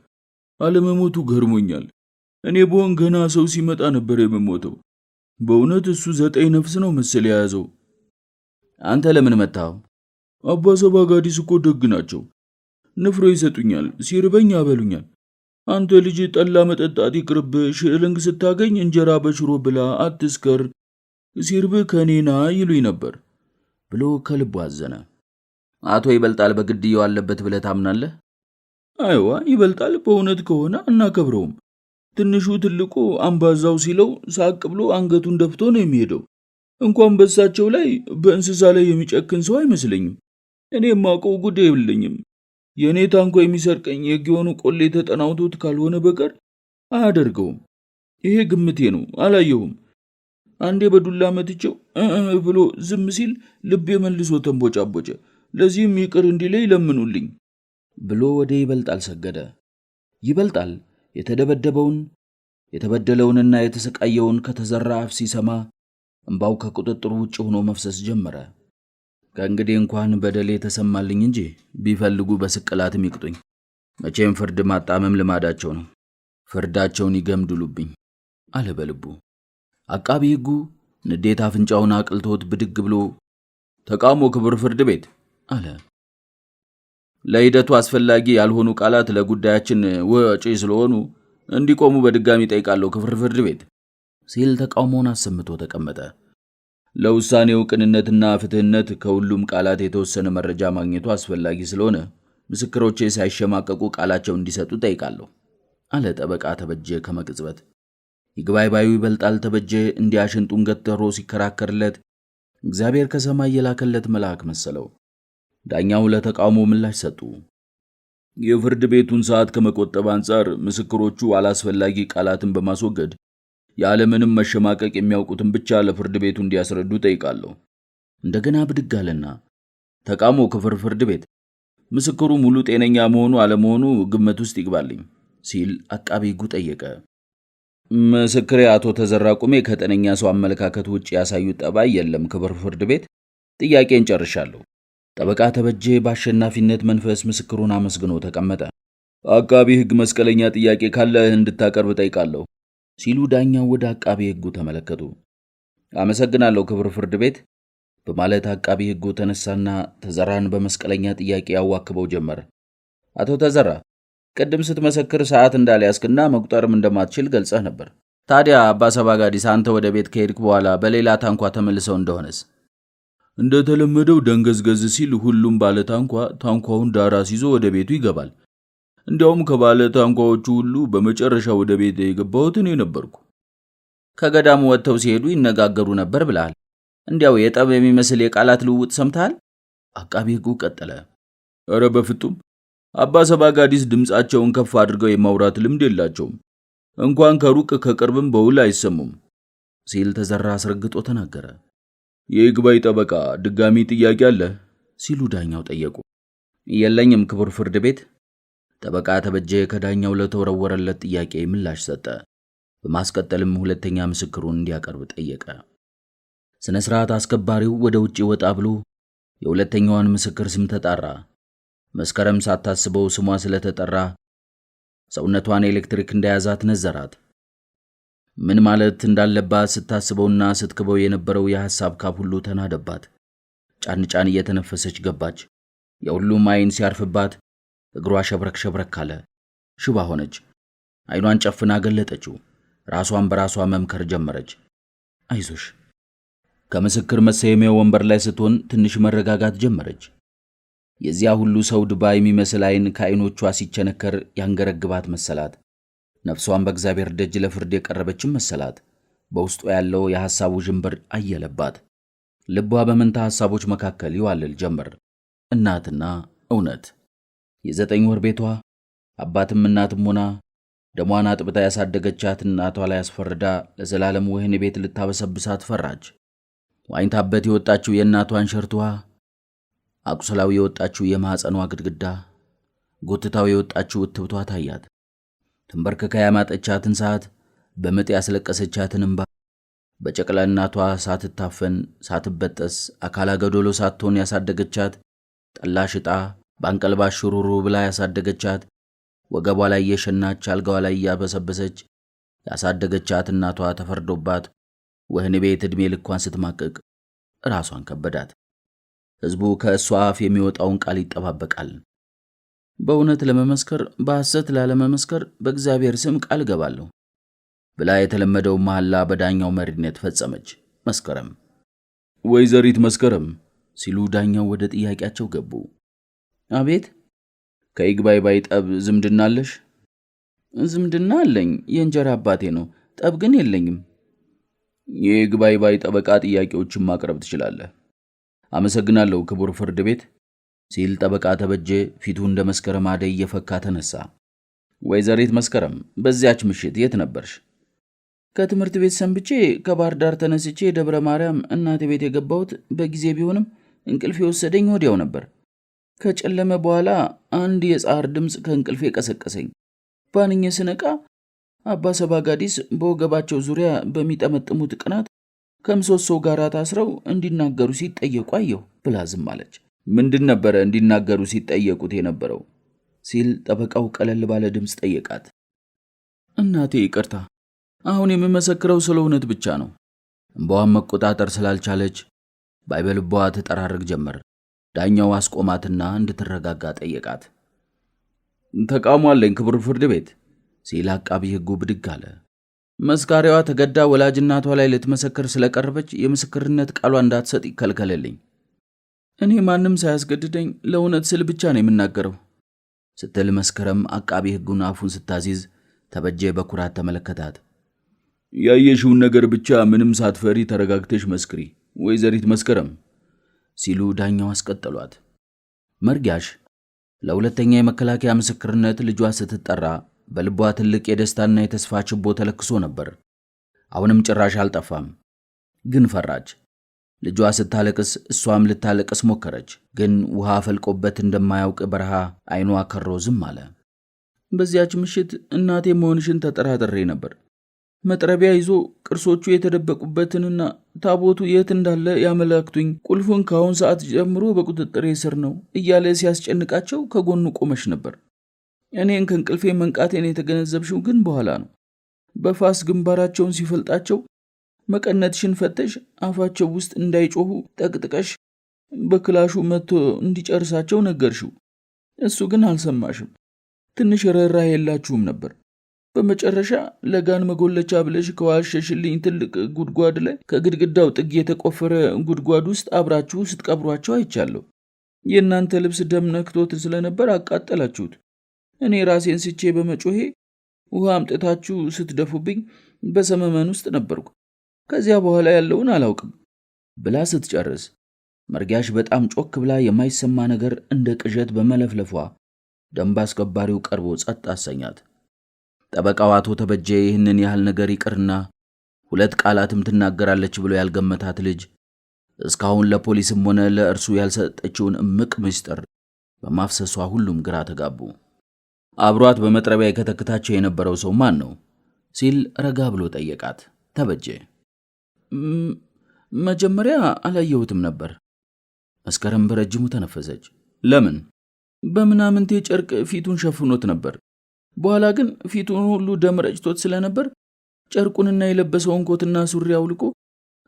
አለመሞቱ ገርሞኛል። እኔ በሆን ገና ሰው ሲመጣ ነበር የምሞተው። በእውነት እሱ 9 ነፍስ ነው መሰል የያዘው። አንተ ለምን መታው? አባ ሰባጋዲስ እኮ ደግ ናቸው። ንፍሮ ይሰጡኛል፣ ሲርበኝ ያበሉኛል። አንተ ልጅ ጠላ መጠጣት ይቅርብ፣ ሽልንግ ስታገኝ እንጀራ በሽሮ ብላ፣ አትስከር፣ ሲርብህ ከኔና ይሉኝ ነበር ብሎ ከልቡ አዘነ። አቶ ይበልጣል በግድያው አለበት ብለህ ታምናለህ? አይዋ ይበልጣል በእውነት ከሆነ እናከብረውም። ትንሹ ትልቁ አምባዛው ሲለው ሳቅ ብሎ አንገቱን ደፍቶ ነው የሚሄደው። እንኳን በሳቸው ላይ በእንስሳ ላይ የሚጨክን ሰው አይመስለኝም። እኔ የማውቀው ጉዳይ የለኝም። የእኔ ታንኳ የሚሰርቀኝ የጊዮኑ ቆሌ ተጠናውቶት ካልሆነ በቀር አያደርገውም። ይሄ ግምቴ ነው፣ አላየሁም። አንዴ በዱላ መትቼው ብሎ ዝም ሲል ልቤ መልሶ ተንቦጫቦጨ። ለዚህም ይቅር እንዲለኝ ለምኑልኝ ብሎ ወደ ይበልጣል ሰገደ። ይበልጣል የተደበደበውን የተበደለውንና የተሰቃየውን ከተዘራ አፍ ሲሰማ እንባው ከቁጥጥሩ ውጭ ሆኖ መፍሰስ ጀመረ። ከእንግዲህ እንኳን በደሌ ተሰማልኝ እንጂ ቢፈልጉ በስቅላትም ይቅጡኝ። መቼም ፍርድ ማጣመም ልማዳቸው ነው። ፍርዳቸውን ይገምድሉብኝ አለ በልቡ። አቃቢ ሕጉ ንዴት አፍንጫውን አቅልቶት ብድግ ብሎ ተቃውሞ ክብር ፍርድ ቤት አለ። ለሂደቱ አስፈላጊ ያልሆኑ ቃላት ለጉዳያችን ወጪ ስለሆኑ እንዲቆሙ በድጋሚ ጠይቃለሁ ክብር ፍርድ ቤት ሲል ተቃውሞውን አሰምቶ ተቀመጠ። ለውሳኔው ቅንነትና ፍትህነት ከሁሉም ቃላት የተወሰነ መረጃ ማግኘቱ አስፈላጊ ስለሆነ ምስክሮቼ ሳይሸማቀቁ ቃላቸው እንዲሰጡ ጠይቃለሁ አለ ጠበቃ ተበጀ ከመቅጽበት። ይግባይ ባዩ ይበልጣል ተበጀ እንዲያሽንጡን ገተሮ ሲከራከርለት እግዚአብሔር ከሰማይ የላከለት መልአክ መሰለው። ዳኛው ለተቃውሞ ምላሽ ሰጡ። የፍርድ ቤቱን ሰዓት ከመቆጠብ አንጻር ምስክሮቹ አላስፈላጊ ቃላትን በማስወገድ ያለምንም መሸማቀቅ የሚያውቁትን ብቻ ለፍርድ ቤቱ እንዲያስረዱ ጠይቃለሁ። እንደገና ብድግ አለና ተቃውሞ ክብር ፍርድ ቤት ምስክሩ ሙሉ ጤነኛ መሆኑ አለመሆኑ ግምት ውስጥ ይግባልኝ ሲል አቃቢ ሕጉ ጠየቀ። ምስክሬ አቶ ተዘራ ቁሜ ከጤነኛ ሰው አመለካከት ውጭ ያሳዩት ጠባይ የለም ክብር ፍርድ ቤት፣ ጥያቄን ጨርሻለሁ። ጠበቃ ተበጀ በአሸናፊነት መንፈስ ምስክሩን አመስግኖ ተቀመጠ። አቃቢ ሕግ መስቀለኛ ጥያቄ ካለ እንድታቀርብ ጠይቃለሁ ሲሉ ዳኛው ወደ አቃቢ ሕጉ ተመለከቱ። አመሰግናለሁ ክብር ፍርድ ቤት በማለት አቃቢ ሕጉ ተነሳና ተዘራን በመስቀለኛ ጥያቄ ያዋክበው ጀመረ። አቶ ተዘራ ቅድም ስትመሰክር ሰዓት እንዳልያዝክና መቁጠርም እንደማትችል ገልጸህ ነበር። ታዲያ አባ ሰባጋዲስ አንተ ወደ ቤት ከሄድክ በኋላ በሌላ ታንኳ ተመልሰው እንደሆነስ? እንደተለመደው ደንገዝገዝ ሲል ሁሉም ባለ ታንኳውን ዳር አስይዞ ወደ ቤቱ ይገባል። እንዲያውም ከባለ ታንኳዎቹ ሁሉ በመጨረሻ ወደ ቤት የገባሁት እኔ ነበርኩ። ከገዳሙ ወጥተው ሲሄዱ ይነጋገሩ ነበር ብለሃል። እንዲያው የጠብ የሚመስል የቃላት ልውውጥ ሰምተሃል? አቃቢ ሕጉ ቀጠለ። ኧረ በፍጹም አባ ሰባጋዲስ ድምጻቸውን ከፍ አድርገው የማውራት ልምድ የላቸውም። እንኳን ከሩቅ ከቅርብም በውል አይሰሙም ሲል ተዘራ አስረግጦ ተናገረ። የይግባኝ ጠበቃ ድጋሚ ጥያቄ አለ ሲሉ ዳኛው ጠየቁ። የለኝም ክቡር ፍርድ ቤት። ጠበቃ ተበጀ ከዳኛው ለተወረወረለት ጥያቄ ምላሽ ሰጠ። በማስቀጠልም ሁለተኛ ምስክሩን እንዲያቀርብ ጠየቀ። ስነ ስርዓት አስከባሪው ወደ ውጪ ወጣ ብሎ የሁለተኛዋን ምስክር ስም ተጣራ። መስከረም ሳታስበው ስሟ ስለተጠራ ሰውነቷን ኤሌክትሪክ እንደያዛት ነዘራት። ምን ማለት እንዳለባት ስታስበውና ስትክበው የነበረው የሐሳብ ካብ ሁሉ ተናደባት። ጫን ጫን እየተነፈሰች ገባች። የሁሉም አይን ሲያርፍባት እግሯ ሸብረክ ሸብረክ አለ። ሽባ ሆነች። አይኗን ጨፍና ገለጠችው። ራሷን በራሷ መምከር ጀመረች። አይዞሽ። ከምስክር መሰየሚያ ወንበር ላይ ስትሆን ትንሽ መረጋጋት ጀመረች። የዚያ ሁሉ ሰው ድባ የሚመስል አይን ከአይኖቿ ሲቸነከር ያንገረግባት መሰላት። ነፍሷን በእግዚአብሔር ደጅ ለፍርድ የቀረበችም መሰላት። በውስጡ ያለው የሐሳቡ ጅንበር አየለባት። ልቧ በመንታ ሐሳቦች መካከል ይዋልል ጀመር። እናትና እውነት። የ9 ወር ቤቷ አባትም እናትም ሆና ደሟን አጥብታ ያሳደገቻት እናቷ ላይ አስፈርዳ ለዘላለም ወህኒ ቤት ልታበሰብሳት ፈራች። ዋኝታበት የወጣችው የእናቷን ሸርቷ፣ አቁስላው የወጣችው የማህፀኗ ግድግዳ፣ ጎትታው የወጣችው እትብቷ ታያት። ተንበርክካ ያማጠቻትን ሰዓት፣ በምጥ ያስለቀሰቻትን እንባ፣ በጨቅላ እናቷ ሳትታፈን ሳትበጠስ አካላ ገዶሎ ሳትሆን ያሳደገቻት፣ ጠላ ሽጣ ባንቀልባ ሽሩሩ ብላ ያሳደገቻት፣ ወገቧ ላይ የሸናች አልጋዋ ላይ ያበሰበሰች ያሳደገቻት እናቷ ተፈርዶባት ወህኒ ቤት ዕድሜ ልኳን ስትማቀቅ ራሷን ከበዳት። ሕዝቡ ከእሷ አፍ የሚወጣውን ቃል ይጠባበቃል። በእውነት ለመመስከር በሐሰት ላለመመስከር በእግዚአብሔር ስም ቃል ገባለሁ ብላ የተለመደው መሐላ በዳኛው መሪነት ፈጸመች። መስከረም ወይዘሪት መስከረም ሲሉ ዳኛው ወደ ጥያቄያቸው ገቡ። አቤት። ከይግባይ ባይ ጠብ ዝምድና አለሽ? ዝምድና አለኝ፣ የእንጀራ አባቴ ነው። ጠብ ግን የለኝም። የይግባይ ባይ ጠበቃ ጥያቄዎችን ማቅረብ ትችላለህ። አመሰግናለሁ ክቡር ፍርድ ቤት ሲል ጠበቃ ተበጀ ፊቱ እንደ መስከረም አደይ እየፈካ ተነሳ። ወይዘሪት መስከረም በዚያች ምሽት የት ነበርሽ? ከትምህርት ቤት ሰንብቼ ከባህር ዳር ተነስቼ ደብረ ማርያም እናቴ ቤት የገባሁት በጊዜ ቢሆንም እንቅልፍ የወሰደኝ ወዲያው ነበር። ከጨለመ በኋላ አንድ የጻር ድምፅ ከእንቅልፌ ቀሰቀሰኝ። ባንኜ ስነቃ አባ ሰባጋዲስ በወገባቸው ዙሪያ በሚጠመጥሙት ቅናት ከምሰሶ ጋር ታስረው እንዲናገሩ ሲጠየቁ አየሁ ብላ ዝም አለች። ምንድን ነበረ እንዲናገሩ ሲጠየቁት የነበረው? ሲል ጠበቃው ቀለል ባለ ድምፅ ጠየቃት። እናቴ ይቅርታ፣ አሁን የምመሰክረው ስለ እውነት ብቻ ነው። እንባዋን መቆጣጠር ስላልቻለች ባይበልቧ ትጠራርግ ጀመር። ዳኛው አስቆማትና እንድትረጋጋ ጠየቃት። ተቃውሞ አለኝ ክቡር ፍርድ ቤት ሲል አቃቢ ሕጉ ብድግ አለ። መስካሪዋ ተገዳ ወላጅ እናቷ ላይ ልትመሰክር ስለቀረበች የምስክርነት ቃሏ እንዳትሰጥ ይከልከልልኝ። እኔ ማንም ሳያስገድደኝ ለእውነት ስል ብቻ ነው የምናገረው ስትል መስከረም አቃቢ ሕጉን አፉን ስታዚዝ ተበጀ በኩራት ተመለከታት። ያየሽውን ነገር ብቻ ምንም ሳትፈሪ ተረጋግተሽ መስክሪ ወይዘሪት መስከረም ሲሉ ዳኛው አስቀጠሏት። መርጊያሽ ለሁለተኛ የመከላከያ ምስክርነት ልጇ ስትጠራ በልቧ ትልቅ የደስታና የተስፋ ችቦ ተለክሶ ነበር። አሁንም ጭራሽ አልጠፋም። ግን ፈራች። ልጇ ስታለቅስ እሷም ልታለቅስ ሞከረች። ግን ውሃ ፈልቆበት እንደማያውቅ በረሃ አይኗ ከሮ ዝም አለ። በዚያች ምሽት እናቴ መሆንሽን ተጠራጥሬ ነበር። መጥረቢያ ይዞ ቅርሶቹ የተደበቁበትንና ታቦቱ የት እንዳለ ያመላክቱኝ፣ ቁልፉን ከአሁን ሰዓት ጀምሮ በቁጥጥሬ ስር ነው እያለ ሲያስጨንቃቸው ከጎኑ ቆመሽ ነበር። እኔን ከእንቅልፌ መንቃቴን የተገነዘብሽው ግን በኋላ ነው። በፋስ ግንባራቸውን ሲፈልጣቸው መቀነትሽን ፈተሽ አፋቸው ውስጥ እንዳይጮሁ ጠቅጥቀሽ በክላሹ መጥቶ እንዲጨርሳቸው ነገርሽው። እሱ ግን አልሰማሽም። ትንሽ ርኅራኄ የላችሁም ነበር። በመጨረሻ ለጋን መጎለቻ ብለሽ ከዋሸሽልኝ ትልቅ ጉድጓድ ላይ ከግድግዳው ጥግ የተቆፈረ ጉድጓድ ውስጥ አብራችሁ ስትቀብሯቸው አይቻለሁ። የእናንተ ልብስ ደም ነክቶት ስለነበር አቃጠላችሁት። እኔ ራሴን ስቼ በመጮሄ ውሃ አምጥታችሁ ስትደፉብኝ በሰመመን ውስጥ ነበርኩ። ከዚያ በኋላ ያለውን አላውቅም ብላ ስትጨርስ መርጊያሽ በጣም ጮክ ብላ የማይሰማ ነገር እንደ ቅዠት በመለፍለፏ ደንብ አስከባሪው ቀርቦ ጸጥ አሰኛት። ጠበቃው አቶ ተበጀ ይህንን ያህል ነገር ይቅርና 2 ቃላትም ትናገራለች ብሎ ያልገመታት ልጅ እስካሁን ለፖሊስም ሆነ ለእርሱ ያልሰጠችውን እምቅ ምስጢር በማፍሰሷ ሁሉም ግራ ተጋቡ። አብሯት በመጥረቢያ የከተከታቸው የነበረው ሰው ማን ነው ሲል ረጋ ብሎ ጠየቃት። ተበጀ መጀመሪያ አላየሁትም ነበር። መስከረም በረጅሙ ተነፈሰች። ለምን? በምናምንቴ ጨርቅ ፊቱን ሸፍኖት ነበር። በኋላ ግን ፊቱን ሁሉ ደም ረጭቶት ስለነበር ጨርቁንና የለበሰውን ኮትና ሱሪ አውልቆ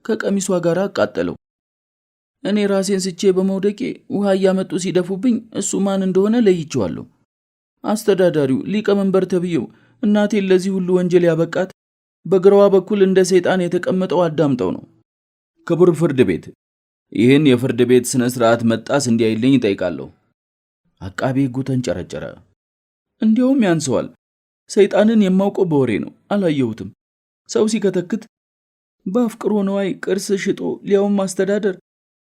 ከቀሚሷ ጋር አቃጠለው። እኔ ራሴን ስቼ በመውደቄ ውሃ እያመጡ ሲደፉብኝ እሱ ማን እንደሆነ ለይቼዋለሁ። አስተዳዳሪው ሊቀመንበር ተብዬው እናቴን ለዚህ ሁሉ ወንጀል ያበቃት በግራዋ በኩል እንደ ሰይጣን የተቀመጠው አዳምጠው ነው። ክቡር ፍርድ ቤት ይህን የፍርድ ቤት ስነ ስርዓት መጣስ እንዲያይልኝ ጠይቃለሁ። አቃቤ ሕጉ ተንጨረጨረ። እንዲያውም ያንሰዋል። ሰይጣንን የማውቀው በወሬ ነው፣ አላየሁትም። ሰው ሲከተክት በአፍቅሮ ነዋይ ቅርስ ሽጦ ሊያውም ማስተዳደር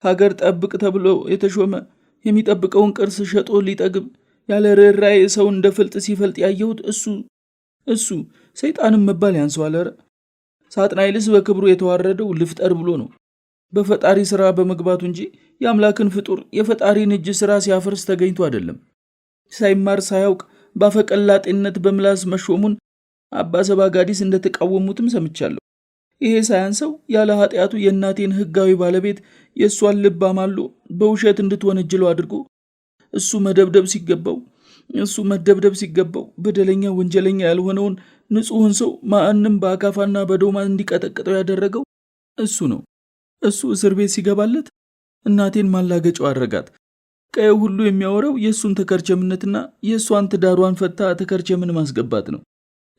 ሀገር ጠብቅ ተብሎ የተሾመ የሚጠብቀውን ቅርስ ሸጦ ሊጠግብ ያለ ርኅራኄ ሰው እንደ ፍልጥ ሲፈልጥ ያየሁት እሱ ሰይጣንም መባል ያንሰዋል። ኧረ ሳጥናኤልስ በክብሩ የተዋረደው ልፍጠር ብሎ ነው፣ በፈጣሪ ሥራ በመግባቱ እንጂ የአምላክን ፍጡር የፈጣሪን እጅ ሥራ ሲያፈርስ ተገኝቶ አይደለም። ሳይማር ሳያውቅ ባፈቀላጤነት በምላስ መሾሙን አባ ሰባጋዲስ እንደተቃወሙትም ሰምቻለሁ። ይሄ ሳያንሰው ያለ ኃጢአቱ የእናቴን ሕጋዊ ባለቤት የእሷን ልብ አማሎ በውሸት እንድትወነጅለው አድርጎ እሱ መደብደብ ሲገባው በደለኛ ወንጀለኛ ያልሆነውን ንጹሕን ሰው ማንም በአካፋና በዶማ እንዲቀጠቅጠው ያደረገው እሱ ነው። እሱ እስር ቤት ሲገባለት እናቴን ማላገጫው አረጋት። ቀየው ሁሉ የሚያወራው የእሱን ተከርቸምነትና የእሷን ትዳሯን ፈታ ተከርቸምን ማስገባት ነው።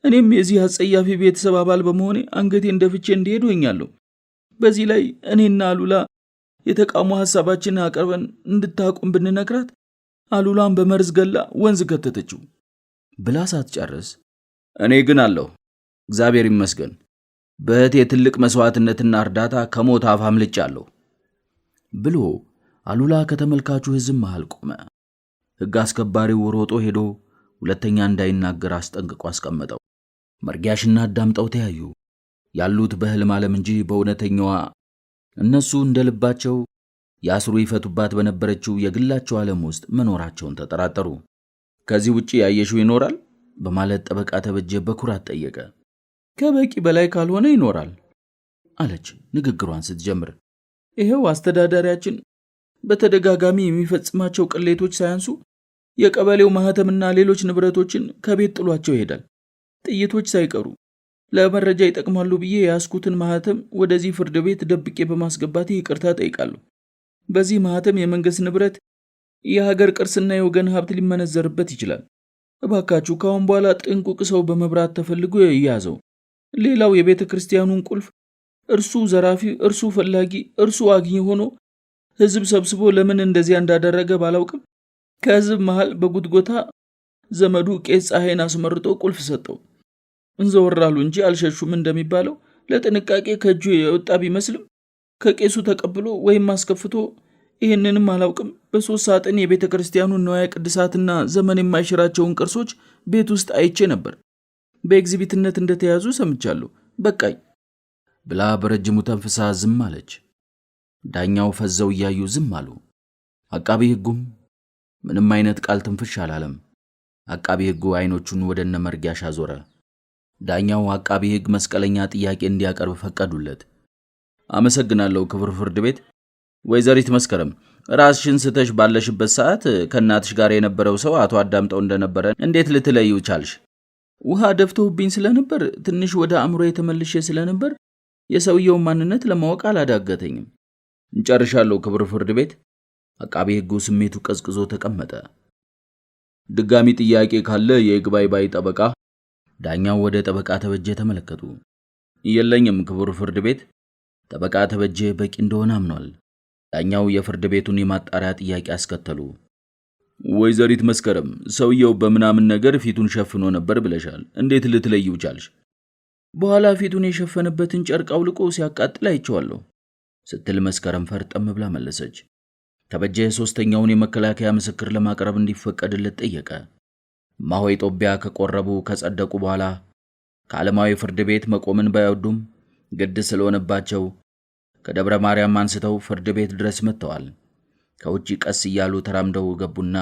እኔም የዚህ አጸያፊ ቤተሰብ አባል በመሆኔ አንገቴን ደፍቼ እንዲሄድ ሆኛለሁ። በዚህ ላይ እኔና አሉላ የተቃውሞ ሐሳባችንን አቅርበን እንድታቁም ብንነግራት አሉላን በመርዝ ገላ ወንዝ ከተተችው ብላ ሳትጨርስ እኔ ግን አለሁ እግዚአብሔር ይመስገን በእህቴ ትልቅ መስዋዕትነትና እርዳታ ከሞት አፍ አምልጫለሁ ብሎ አሉላ ከተመልካቹ ሕዝብ መሃል ቆመ። ሕግ አስከባሪው ሮጦ ሄዶ ሁለተኛ እንዳይናገር አስጠንቅቆ አስቀመጠው። መርጊያሽና አዳምጠው ተያዩ። ያሉት በሕልም ዓለም እንጂ በእውነተኛዋ እነሱ እንደልባቸው ያስሩ ይፈቱባት በነበረችው የግላቸው ዓለም ውስጥ መኖራቸውን ተጠራጠሩ። ከዚህ ውጪ ያየሽው ይኖራል በማለት ጠበቃ ተበጀ በኩራት ጠየቀ። ከበቂ በላይ ካልሆነ ይኖራል አለች ንግግሯን ስትጀምር። ይሄው አስተዳዳሪያችን በተደጋጋሚ የሚፈጽማቸው ቅሌቶች ሳያንሱ የቀበሌው ማህተምና ሌሎች ንብረቶችን ከቤት ጥሏቸው ይሄዳል። ጥይቶች ሳይቀሩ ለመረጃ ይጠቅማሉ ብዬ ያስኩትን ማህተም ወደዚህ ፍርድ ቤት ደብቄ በማስገባቴ ይቅርታ ጠይቃለሁ። በዚህ ማህተም የመንግስት ንብረት፣ የሀገር ቅርስና የወገን ሀብት ሊመነዘርበት ይችላል። እባካችሁ ካሁን በኋላ ጥንቁቅ ሰው በመብራት ተፈልጎ ይያዘው። ሌላው የቤተ ክርስቲያኑን ቁልፍ እርሱ ዘራፊ፣ እርሱ ፈላጊ፣ እርሱ አግኝ ሆኖ ህዝብ ሰብስቦ ለምን እንደዚያ እንዳደረገ ባላውቅም ከህዝብ መሃል በጉትጎታ ዘመዱ ቄስ ፀሐይን አስመርጦ ቁልፍ ሰጠው። እንዘወራሉ እንጂ አልሸሹም እንደሚባለው ለጥንቃቄ ከእጁ የወጣ ቢመስልም ከቄሱ ተቀብሎ ወይም አስከፍቶ ይህንንም አላውቅም በ3 ሳጥን የቤተ ክርስቲያኑን ንዋየ ቅድሳትና ዘመን የማይሽራቸውን ቅርሶች ቤት ውስጥ አይቼ ነበር። በኤግዚቢትነት እንደተያዙ ሰምቻለሁ። በቃኝ ብላ በረጅሙ ተንፍሳ ዝም አለች። ዳኛው ፈዘው እያዩ ዝም አሉ። አቃቢ ሕጉም ምንም አይነት ቃል ትንፍሽ አላለም። አቃቢ ሕጉ አይኖቹን ወደነ መርጊያሽ አዞረ። ዳኛው አቃቢ ሕግ መስቀለኛ ጥያቄ እንዲያቀርብ ፈቀዱለት። አመሰግናለሁ ክቡር ፍርድ ቤት። ወይዘሪት መስከረም ራስሽን ስተሽ ባለሽበት ሰዓት ከእናትሽ ጋር የነበረው ሰው አቶ አዳምጠው እንደነበረ እንዴት ልትለዩ ቻልሽ? ውሃ ደፍተውብኝ ስለነበር ትንሽ ወደ አእምሮ የተመልሼ ስለነበር የሰውየውን ማንነት ለማወቅ አላዳገተኝም። እንጨርሻለሁ ክቡር ፍርድ ቤት። አቃቢ ሕጉ ስሜቱ ቀዝቅዞ ተቀመጠ። ድጋሚ ጥያቄ ካለ የይግባኝ ባይ ጠበቃ። ዳኛው ወደ ጠበቃ ተበጀ ተመለከቱ። የለኝም ክቡር ፍርድ ቤት። ጠበቃ ተበጀ በቂ እንደሆነ አምኗል። ዳኛው የፍርድ ቤቱን የማጣሪያ ጥያቄ አስከተሉ። ወይዘሪት መስከረም ሰውየው በምናምን ነገር ፊቱን ሸፍኖ ነበር ብለሻል። እንዴት ልትለዩ ቻልሽ? በኋላ ፊቱን የሸፈነበትን ጨርቅ አውልቆ ሲያቃጥል አይቼዋለሁ ስትል መስከረም ፈርጠም ብላ መለሰች። ተበጀ ሶስተኛውን የመከላከያ ምስክር ለማቅረብ እንዲፈቀድለት ጠየቀ። ማሆይ ጦቢያ ከቆረቡ ከጸደቁ በኋላ ከዓለማዊ ፍርድ ቤት መቆምን ባይወዱም ግድ ስለሆነባቸው ከደብረ ማርያም አንስተው ፍርድ ቤት ድረስ መጥተዋል። ከውጪ ቀስ እያሉ ተራምደው ገቡና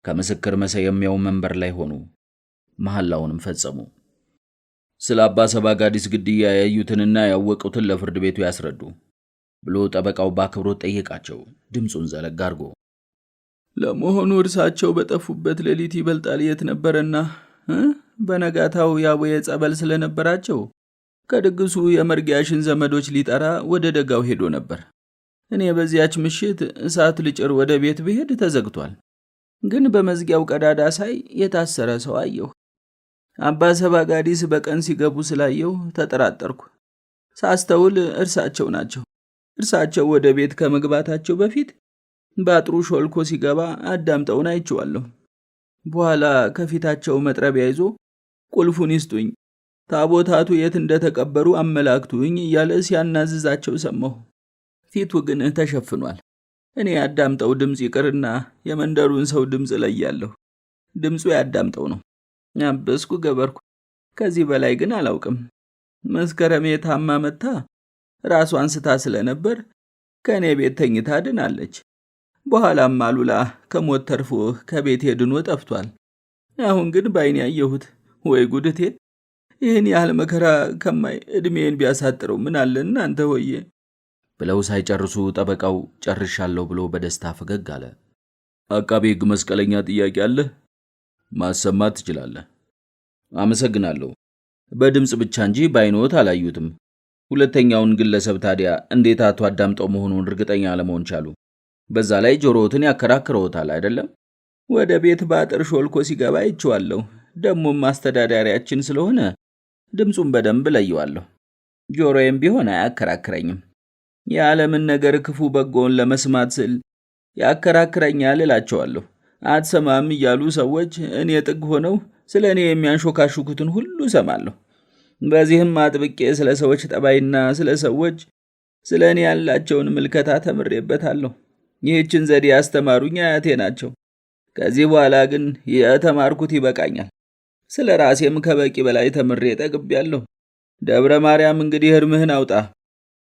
ከምስክር መሰየሚያው መንበር ላይ ሆኑ። መሐላውንም ፈጸሙ። ስለ አባ ሰባጋዲስ ግድያ ያዩትንና ያወቁትን ለፍርድ ቤቱ ያስረዱ ብሎ ጠበቃው በአክብሮት ጠየቃቸው። ድምጹን ዘለግ አድርጎ ለመሆኑ እርሳቸው በጠፉበት ሌሊት ይበልጣል የት ነበረና? በነጋታው ያቡየ ጸበል ስለነበራቸው ከድግሱ የመርጊያሽን ዘመዶች ሊጠራ ወደ ደጋው ሄዶ ነበር። እኔ በዚያች ምሽት እሳት ልጭር ወደ ቤት ብሄድ ተዘግቷል። ግን በመዝጊያው ቀዳዳ ሳይ የታሰረ ሰው አየሁ። አባ ሰባጋዲስ በቀን ሲገቡ ስላየሁ ተጠራጠርኩ። ሳስተውል እርሳቸው ናቸው። እርሳቸው ወደ ቤት ከመግባታቸው በፊት በአጥሩ ሾልኮ ሲገባ አዳምጠውን አይቼዋለሁ። በኋላ ከፊታቸው መጥረቢያ ይዞ ቁልፉን ይስጡኝ፣ ታቦታቱ የት እንደተቀበሩ አመላክቱኝ እያለ ሲያናዝዛቸው ሰማሁ። ፊቱ ግን ተሸፍኗል። እኔ ያዳምጠው ድምፅ ይቅርና የመንደሩን ሰው ድምፅ እለያለሁ። ድምፁ ያዳምጠው ነው። አበስኩ ገበርኩ። ከዚህ በላይ ግን አላውቅም። መስከረሜ ታማ መታ ራሷን ስታ ስለነበር ከእኔ ቤት ተኝታ ድናለች። በኋላም አሉላ ከሞት ተርፎ ከቤቴ ድኖ ጠፍቷል። አሁን ግን ባይኔ ያየሁት። ወይ ጉድቴ! ይህን ያህል መከራ ከማይ ዕድሜን ቢያሳጥረው ምን አለ እናንተ ሆዬ ብለው ሳይጨርሱ ጠበቃው ጨርሻለሁ ብሎ በደስታ ፈገግ አለ። አቃቤ ሕግ መስቀለኛ ጥያቄ አለ? ማሰማት ትችላለህ። አመሰግናለሁ። በድምፅ ብቻ እንጂ ባይኖት አላዩትም። ሁለተኛውን ግለሰብ ታዲያ እንዴት አቶ አዳምጠው መሆኑን እርግጠኛ ለመሆን ቻሉ? በዛ ላይ ጆሮዎትን ያከራክረውታል አይደለም? ወደ ቤት በአጥር ሾልኮ ሲገባ አይቼዋለሁ። ደሞም አስተዳዳሪያችን ስለሆነ ድምፁን በደንብ ለየዋለሁ። ጆሮዬም ቢሆን አያከራክረኝም። የዓለምን ነገር ክፉ በጎውን ለመስማት ስል ያከራክረኛል እላቸዋለሁ። አትሰማም እያሉ ሰዎች እኔ ጥግ ሆነው ስለ እኔ የሚያንሾካሹኩትን ሁሉ ሰማለሁ። በዚህም አጥብቄ ስለ ሰዎች ጠባይና ስለ እኔ ያላቸውን ምልከታ ተምሬበታለሁ። ይህችን ዘዴ ያስተማሩኝ አያቴ ናቸው። ከዚህ በኋላ ግን የተማርኩት ይበቃኛል። ስለ ራሴም ከበቂ በላይ ተምሬ ጠግቤያለሁ። ደብረ ማርያም እንግዲህ እርምህን አውጣ።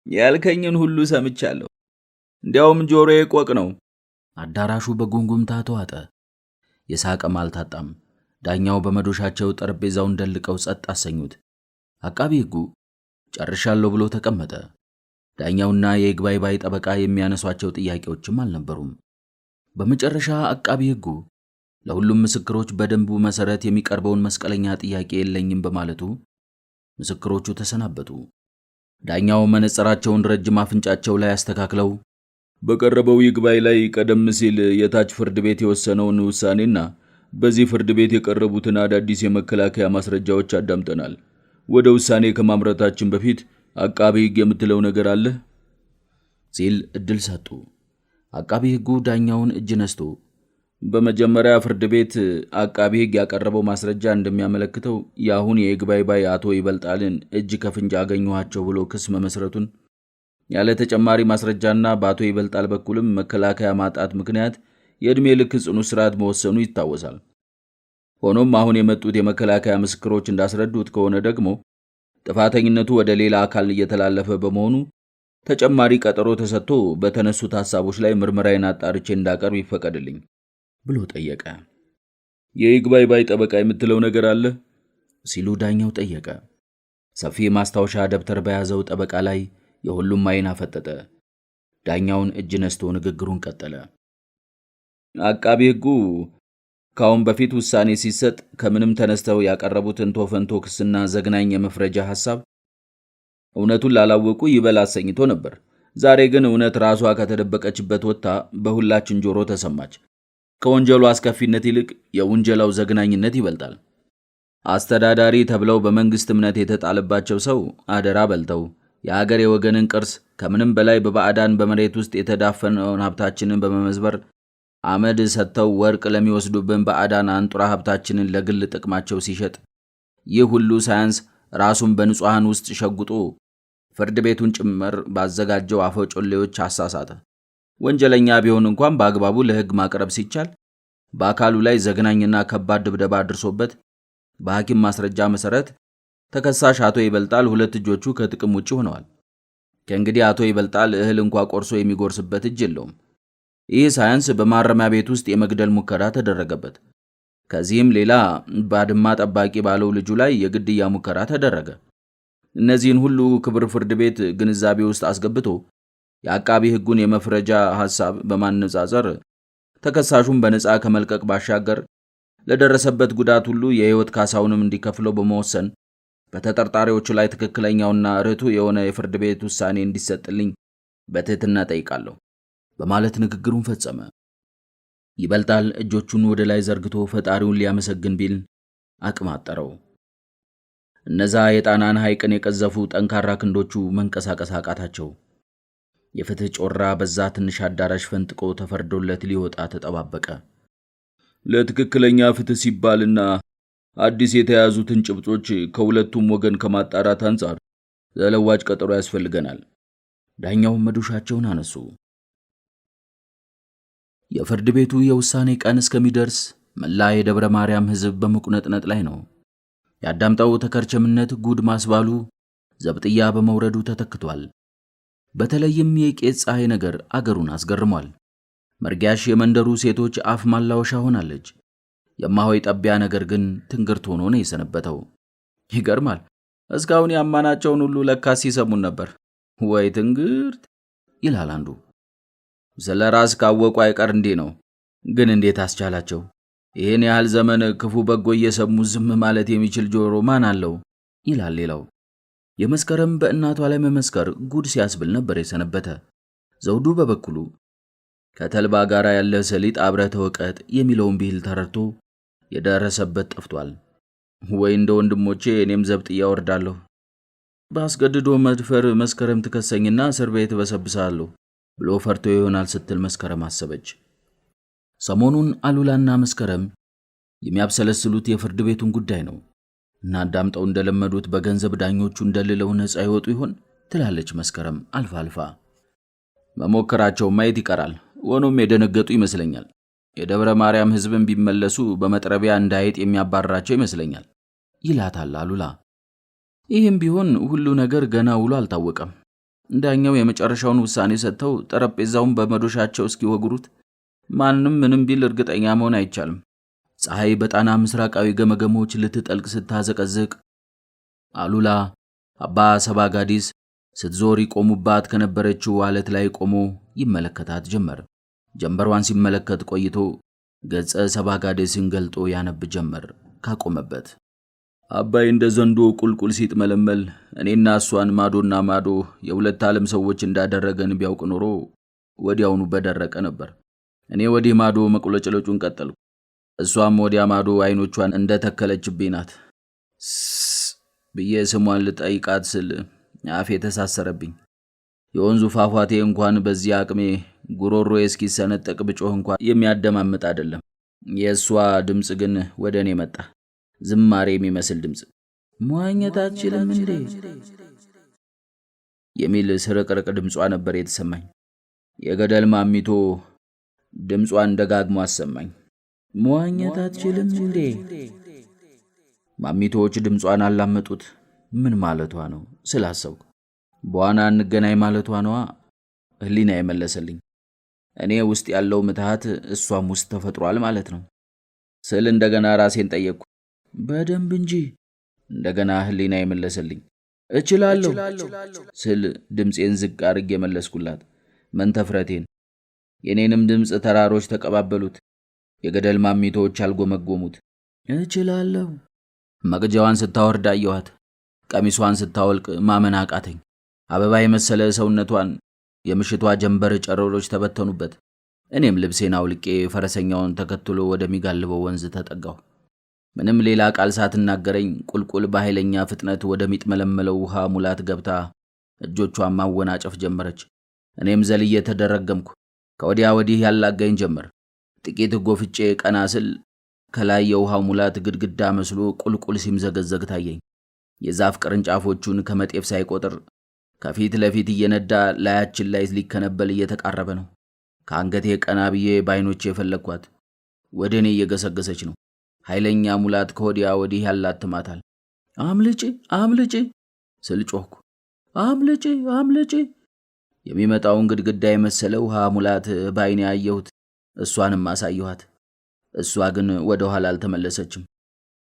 ያልከኝን ሁሉ ሰምቻለሁ። እንዲያውም ጆሮዬ ቆቅ ነው። አዳራሹ በጉምጉምታ ተዋጠ። የሳቅም አልታጣም። ዳኛው በመዶሻቸው ጠረጴዛውን ደልቀው ጸጥ አሰኙት። አቃቤ ሕጉ ጨርሻለሁ ብሎ ተቀመጠ። ዳኛውና የይግባይ ባይ ጠበቃ የሚያነሷቸው ጥያቄዎችም አልነበሩም። በመጨረሻ አቃቤ ሕጉ ለሁሉም ምስክሮች በደንቡ መሰረት የሚቀርበውን መስቀለኛ ጥያቄ የለኝም በማለቱ ምስክሮቹ ተሰናበቱ። ዳኛው መነጽራቸውን ረጅም አፍንጫቸው ላይ አስተካክለው በቀረበው ይግባይ ላይ ቀደም ሲል የታች ፍርድ ቤት የወሰነውን ውሳኔና በዚህ ፍርድ ቤት የቀረቡትን አዳዲስ የመከላከያ ማስረጃዎች አዳምጠናል። ወደ ውሳኔ ከማምራታችን በፊት አቃቤ ሕግ የምትለው ነገር አለ ሲል እድል ሰጡ። አቃቤ ሕጉ ዳኛውን እጅ ነስቶ በመጀመሪያ ፍርድ ቤት አቃቤ ሕግ ያቀረበው ማስረጃ እንደሚያመለክተው የአሁን የይግባይ ባይ አቶ ይበልጣልን እጅ ከፍንጅ አገኘኋቸው ብሎ ክስ መመስረቱን ያለ ተጨማሪ ማስረጃና በአቶ ይበልጣል በኩልም መከላከያ ማጣት ምክንያት የዕድሜ ልክ ጽኑ እስራት መወሰኑ ይታወሳል። ሆኖም አሁን የመጡት የመከላከያ ምስክሮች እንዳስረዱት ከሆነ ደግሞ ጥፋተኝነቱ ወደ ሌላ አካል እየተላለፈ በመሆኑ ተጨማሪ ቀጠሮ ተሰጥቶ በተነሱት ሐሳቦች ላይ ምርመራዬን አጣርቼ እንዳቀርብ ይፈቀድልኝ ብሎ ጠየቀ። የይግባይ ባይ ጠበቃ የምትለው ነገር አለ ሲሉ ዳኛው ጠየቀ። ሰፊ ማስታወሻ ደብተር በያዘው ጠበቃ ላይ የሁሉም ዓይን አፈጠጠ። ዳኛውን እጅ ነስቶ ንግግሩን ቀጠለ። አቃቤ ሕጉ ካሁን በፊት ውሳኔ ሲሰጥ ከምንም ተነስተው ያቀረቡትን ቶፈንቶ ክስና ዘግናኝ የመፍረጃ ሐሳብ እውነቱን ላላወቁ ይበል አሰኝቶ ነበር። ዛሬ ግን እውነት ራሷ ከተደበቀችበት ወጥታ በሁላችን ጆሮ ተሰማች። ከወንጀሉ አስከፊነት ይልቅ የውንጀላው ዘግናኝነት ይበልጣል። አስተዳዳሪ ተብለው በመንግስት እምነት የተጣለባቸው ሰው አደራ በልተው የአገር የወገንን ቅርስ ከምንም በላይ በባዕዳን በመሬት ውስጥ የተዳፈነውን ሀብታችንን በመመዝበር አመድ ሰጥተው ወርቅ ለሚወስዱብን ባዕዳን አንጡራ ሀብታችንን ለግል ጥቅማቸው ሲሸጥ ይህ ሁሉ ሳያንስ ራሱን በንጹሃን ውስጥ ሸጉጦ ፍርድ ቤቱን ጭምር ባዘጋጀው አፈጮሌዎች አሳሳተ። ወንጀለኛ ቢሆን እንኳን በአግባቡ ለሕግ ማቅረብ ሲቻል በአካሉ ላይ ዘግናኝና ከባድ ድብደባ አድርሶበት በሐኪም ማስረጃ መሰረት ተከሳሽ አቶ ይበልጣል ሁለት እጆቹ ከጥቅም ውጭ ሆነዋል። ከእንግዲህ አቶ ይበልጣል እህል እንኳ ቆርሶ የሚጎርስበት እጅ የለውም። ይህ ሳያንስ በማረሚያ ቤት ውስጥ የመግደል ሙከራ ተደረገበት። ከዚህም ሌላ ባድማ ጠባቂ ባለው ልጁ ላይ የግድያ ሙከራ ተደረገ። እነዚህን ሁሉ ክብር ፍርድ ቤት ግንዛቤ ውስጥ አስገብቶ የአቃቢ ሕጉን የመፍረጃ ሐሳብ በማነጻጸር ተከሳሹን በነፃ ከመልቀቅ ባሻገር ለደረሰበት ጉዳት ሁሉ የሕይወት ካሳውንም እንዲከፍለው በመወሰን በተጠርጣሪዎቹ ላይ ትክክለኛውና ርቱዕ የሆነ የፍርድ ቤት ውሳኔ እንዲሰጥልኝ በትህትና ጠይቃለሁ በማለት ንግግሩን ፈጸመ። ይበልጣል እጆቹን ወደ ላይ ዘርግቶ ፈጣሪውን ሊያመሰግን ቢል አቅም አጠረው። እነዛ የጣናን ሐይቅን የቀዘፉ ጠንካራ ክንዶቹ መንቀሳቀስ አቃታቸው። የፍትህ ጮራ በዛ ትንሽ አዳራሽ ፈንጥቆ ተፈርዶለት ሊወጣ ተጠባበቀ። ለትክክለኛ ፍትህ ሲባልና አዲስ የተያዙትን ጭብጦች ከሁለቱም ወገን ከማጣራት አንጻር ተለዋጭ ቀጠሮ ያስፈልገናል። ዳኛው መዶሻቸውን አነሱ። የፍርድ ቤቱ የውሳኔ ቀን እስከሚደርስ መላ የደብረ ማርያም ሕዝብ በመቁነጥነጥ ላይ ነው። ያዳምጠው ተከርቸምነት ጉድ ማስባሉ ዘብጥያ በመውረዱ ተተክቷል። በተለይም የቄስ ፀሐይ ነገር አገሩን አስገርሟል። መርጊያሽ የመንደሩ ሴቶች አፍ ማላወሻ ሆናለች። የማሆይ ጠቢያ ነገር ግን ትንግርት ሆኖ ነው የሰነበተው። ይገርማል። እስካሁን ያማናቸውን ሁሉ ለካስ ሲሰሙን ነበር። ወይ ትንግርት ይላል አንዱ። ስለ ራስ ካወቁ አይቀር እንዲህ ነው። ግን እንዴት አስቻላቸው? ይህን ያህል ዘመን ክፉ በጎ እየሰሙ ዝም ማለት የሚችል ጆሮ ማን አለው? ይላል ሌላው። የመስከረም በእናቷ ላይ መመስከር ጉድ ሲያስብል ነበር የሰነበተ። ዘውዱ በበኩሉ ከተልባ ጋር ያለ ሰሊጥ አብረህ ተወቀጥ የሚለውን ብሂል ተረድቶ የደረሰበት ጠፍቷል። ወይ እንደ ወንድሞቼ እኔም ዘብጥያ ወርዳለሁ፣ ባስገድዶ መድፈር መስከረም ትከሰኝና እስር ቤት በሰብሳለሁ ብሎ ፈርቶ ይሆናል ስትል መስከረም አሰበች። ሰሞኑን አሉላና መስከረም የሚያብሰለስሉት የፍርድ ቤቱን ጉዳይ ነው እና ዳምጠው እንደለመዱት በገንዘብ ዳኞቹ እንደልለው ነፃ ይወጡ ይሆን ትላለች መስከረም አልፋ አልፋ። መሞከራቸው ማየት ይቀራል። ሆኖም የደነገጡ ይመስለኛል። የደብረ ማርያም ሕዝብን ቢመለሱ በመጥረቢያ እንዳይጥ የሚያባርራቸው ይመስለኛል ይላታል አሉላ። ይህም ቢሆን ሁሉ ነገር ገና ውሎ አልታወቀም። ዳኛው የመጨረሻውን ውሳኔ ሰጥተው ጠረጴዛውን በመዶሻቸው እስኪወግሩት ማንም ምንም ቢል እርግጠኛ መሆን አይቻልም። ፀሐይ በጣና ምስራቃዊ ገመገሞች ልትጠልቅ ስታዘቀዝቅ አሉላ አባ ሰባጋዲስ ስትዞር ይቆሙባት ከነበረችው አለት ላይ ቆሞ ይመለከታት ጀመር። ጀንበሯን ሲመለከት ቆይቶ ገጸ ሰባጋዲስን ገልጦ ያነብ ጀመር ካቆመበት። አባይ እንደ ዘንዶ ቁልቁል ሲጥመለመል እኔና እሷን ማዶና ማዶ የሁለት ዓለም ሰዎች እንዳደረገን ቢያውቅ ኖሮ ወዲያውኑ በደረቀ ነበር። እኔ ወዲህ ማዶ መቁለጭለጩን ቀጠልኩ። እሷም ወዲያ ማዶ አይኖቿን እንደተከለችብኝ ናት። ብዬ ስሟን ልጠይቃት ስል አፌ ተሳሰረብኝ። የወንዙ ፏፏቴ እንኳን በዚህ አቅሜ ጉሮሮ እስኪሰነጠቅ ብጮህ እንኳን የሚያደማምጥ አይደለም። የእሷ ድምፅ ግን ወደ እኔ መጣ። ዝማሬ የሚመስል ድምፅ። መዋኘት አትችልም እንዴ የሚል ስርቅርቅ ድምጿ ነበር የተሰማኝ። የገደል ማሚቶ ድምጿን ደጋግሞ አሰማኝ። መዋኘት አትችልም እንዴ? ማሚቶዎች ድምጿን አላመጡት። ምን ማለቷ ነው ስላሰብኩ በዋና እንገናኝ ማለቷ ነዋ። ህሊና የመለሰልኝ እኔ ውስጥ ያለው ምትሃት እሷም ውስጥ ተፈጥሯል ማለት ነው ስል እንደገና ራሴን ጠየቅኩ። በደንብ እንጂ እንደገና ህሊና የመለሰልኝ እችላለሁ ስል ድምፄን ዝቅ አድርጌ የመለስኩላት መንተፍረቴን። የኔንም ድምፅ ተራሮች ተቀባበሉት። የገደል ማሚቶዎች አልጎመጎሙት። እችላለሁ። መቅጃዋን ስታወርድ አየኋት። ቀሚሷን ስታወልቅ ማመን አቃተኝ። አበባ የመሰለ ሰውነቷን የምሽቷ ጀንበር ጨረሮች ተበተኑበት። እኔም ልብሴን አውልቄ ፈረሰኛውን ተከትሎ ወደሚጋልበው ወንዝ ተጠጋሁ። ምንም ሌላ ቃል ሳትናገረኝ ቁልቁል በኃይለኛ ፍጥነት ወደሚጥመለመለው ውሃ ሙላት ገብታ እጆቿን ማወናጨፍ ጀመረች። እኔም ዘልዬ ተደረገምኩ። ከወዲያ ወዲህ ያላጋኝ ጀመር። ጥቂት ጎፍጬ ቀና ስል ከላይ የውሃው ሙላት ግድግዳ መስሎ ቁልቁል ሲምዘገዘግ ታየኝ። የዛፍ ቅርንጫፎቹን ከመጤፍ ሳይቆጥር ከፊት ለፊት እየነዳ ላያችን ላይ ሊከነበል እየተቃረበ ነው። ከአንገቴ ቀና ብዬ በዓይኖቼ የፈለግኳት ወደ እኔ እየገሰገሰች ነው። ኃይለኛ ሙላት ከወዲያ ወዲህ ያላትማታል። አምልጭ አምልጭ ስል ጮኽኩ። አምልጭ አምልጭ። የሚመጣውን ግድግዳ የመሰለ ውሃ ሙላት በዓይኔ ያየሁት። እሷንም አሳየኋት። እሷ ግን ወደ ኋላ አልተመለሰችም።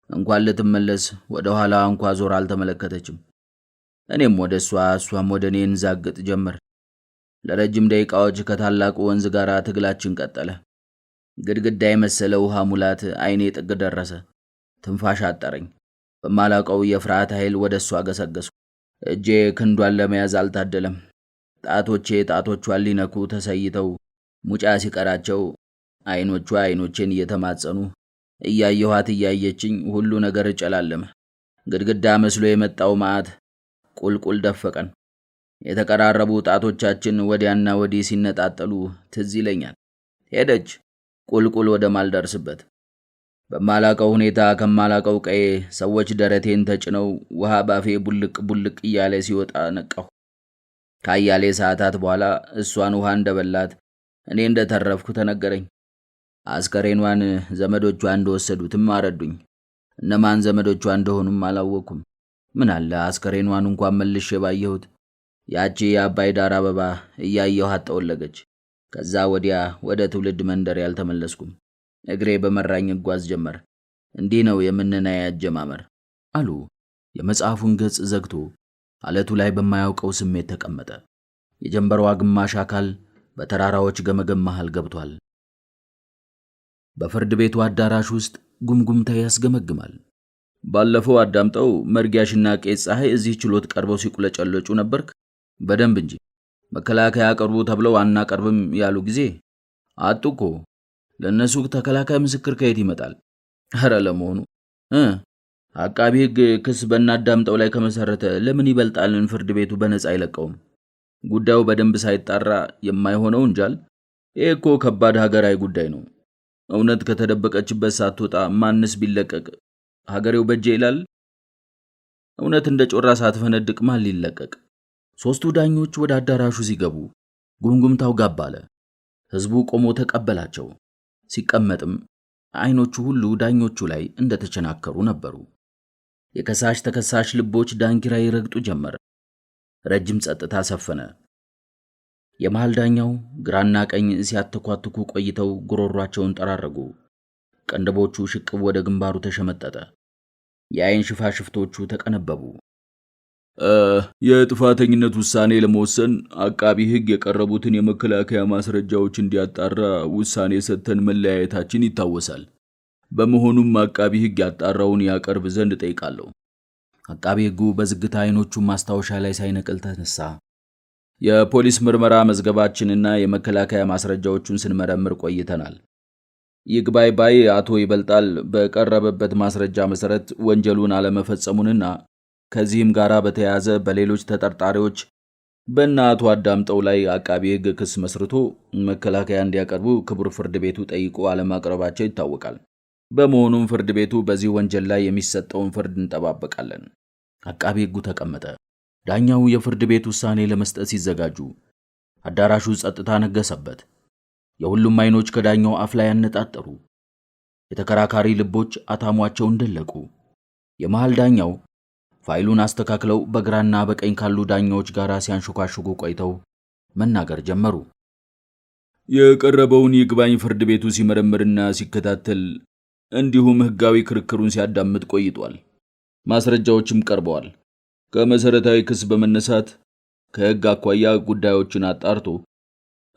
እንኳን ልትመለስ ወደ ኋላ እንኳ ዞር አልተመለከተችም። እኔም ወደ እሷም ወደ እኔ እንዛግጥ ጀመር። ለረጅም ደቂቃዎች ከታላቁ ወንዝ ጋር ትግላችን ቀጠለ። ግድግዳ የመሰለ ውሃ ሙላት ዓይኔ ጥግ ደረሰ። ትንፋሽ አጠረኝ። በማላውቀው የፍርሃት ኃይል ወደ እሷ ገሰገስኩ። እጄ ክንዷን ለመያዝ አልታደለም። ጣቶቼ ጣቶቿን ሊነኩ ተሰይተው ሙጫ ሲቀራቸው ዓይኖቿ ዓይኖቼን እየተማጸኑ እያየኋት እያየችኝ ሁሉ ነገር ጨላለመ። ግድግዳ መስሎ የመጣው መዓት ቁልቁል ደፈቀን። የተቀራረቡ ጣቶቻችን ወዲያና ወዲህ ሲነጣጠሉ ትዝ ይለኛል። ሄደች ቁልቁል ወደ ማልደርስበት። በማላቀው ሁኔታ ከማላቀው ቀዬ ሰዎች ደረቴን ተጭነው ውሃ ባፌ ቡልቅ ቡልቅ እያለ ሲወጣ ነቃሁ። ከአያሌ ሰዓታት በኋላ እሷን ውሃ እንደበላት እኔ እንደተረፍኩ ተነገረኝ። አስከሬኗን ዘመዶቿ እንደወሰዱትም አረዱኝ። እነማን ዘመዶቿ እንደሆኑም አላወኩም። ምን አለ አስከሬኗን እንኳን መልሼ ባየሁት። ያቺ የአባይ ዳር አበባ እያየኋት ጠወለገች። ከዛ ወዲያ ወደ ትውልድ መንደር ያልተመለስኩም። እግሬ በመራኝ እጓዝ ጀመር። እንዲህ ነው የምንናያ አጀማመር አሉ። የመጽሐፉን ገጽ ዘግቶ አለቱ ላይ በማያውቀው ስሜት ተቀመጠ። የጀንበሯ ግማሽ አካል በተራራዎች ገመገም መሃል ገብቷል። በፍርድ ቤቱ አዳራሽ ውስጥ ጉምጉምታ ያስገመግማል። ባለፈው አዳምጠው መርጊያሽና ቄስ ፀሐይ እዚህ ችሎት ቀርበው ሲቁለጨለጩ ነበርክ? በደንብ እንጂ። መከላከያ አቅርቡ ተብለው አናቀርብም ያሉ ጊዜ አጡኮ። ለነሱ ተከላካይ ምስክር ከየት ይመጣል? ኧረ ለመሆኑ አቃቢ ሕግ ክስ በእናዳምጠው ላይ ከመሰረተ ለምን ይበልጣልን ፍርድ ቤቱ በነፃ አይለቀውም? ጉዳዩ በደንብ ሳይጣራ የማይሆነው እንጃል። ይሄ እኮ ከባድ ሀገራዊ ጉዳይ ነው። እውነት ከተደበቀችበት ሳትወጣ ማንስ ቢለቀቅ ሀገሬው በጄ ይላል? እውነት እንደ ጮራ ሳትፈነድቅ ማን ሊለቀቅ? ሶስቱ ዳኞች ወደ አዳራሹ ሲገቡ ጉምጉምታው ጋብ አለ። ህዝቡ ቆሞ ተቀበላቸው። ሲቀመጥም አይኖቹ ሁሉ ዳኞቹ ላይ እንደተቸናከሩ ነበሩ። የከሳሽ ተከሳሽ ልቦች ዳንኪራ ይረግጡ ጀመር። ረጅም ጸጥታ ሰፈነ። የመሃል ዳኛው ግራና ቀኝ ሲያተኳትኩ ቆይተው ጉሮሯቸውን ጠራረጉ። ቀንደቦቹ ሽቅብ ወደ ግንባሩ ተሸመጠጠ። የአይን ሽፋሽፍቶቹ ተቀነበቡ። የጥፋተኝነት ውሳኔ ለመወሰን አቃቢ ሕግ የቀረቡትን የመከላከያ ማስረጃዎች እንዲያጣራ ውሳኔ ሰጥተን መለያየታችን ይታወሳል። በመሆኑም አቃቢ ሕግ ያጣራውን ያቀርብ ዘንድ ጠይቃለሁ። አቃቢ ሕጉ በዝግታ አይኖቹን ማስታወሻ ላይ ሳይነቅል ተነሳ። የፖሊስ ምርመራ መዝገባችንና የመከላከያ ማስረጃዎቹን ስንመረምር ቆይተናል። ይግባይ ባይ አቶ ይበልጣል በቀረበበት ማስረጃ መሰረት ወንጀሉን አለመፈጸሙንና ከዚህም ጋር በተያያዘ በሌሎች ተጠርጣሪዎች በእነ አቶ አዳምጠው ላይ አቃቢ ሕግ ክስ መስርቶ መከላከያ እንዲያቀርቡ ክቡር ፍርድ ቤቱ ጠይቆ አለማቅረባቸው ይታወቃል። በመሆኑም ፍርድ ቤቱ በዚህ ወንጀል ላይ የሚሰጠውን ፍርድ እንጠባበቃለን። አቃቢ ሕጉ ተቀመጠ። ዳኛው የፍርድ ቤት ውሳኔ ለመስጠት ሲዘጋጁ አዳራሹ ጸጥታ ነገሰበት። የሁሉም አይኖች ከዳኛው አፍ ላይ ያነጣጠሩ። የተከራካሪ ልቦች አታሟቸውን ደለቁ። የመሃል ዳኛው ፋይሉን አስተካክለው በግራና በቀኝ ካሉ ዳኛዎች ጋር ሲያንሾካሾኩ ቆይተው መናገር ጀመሩ። የቀረበውን ይግባኝ ፍርድ ቤቱ ሲመረምርና ሲከታተል እንዲሁም ሕጋዊ ክርክሩን ሲያዳምጥ ቆይቷል። ማስረጃዎችም ቀርበዋል። ከመሰረታዊ ክስ በመነሳት ከሕግ አኳያ ጉዳዮችን አጣርቶ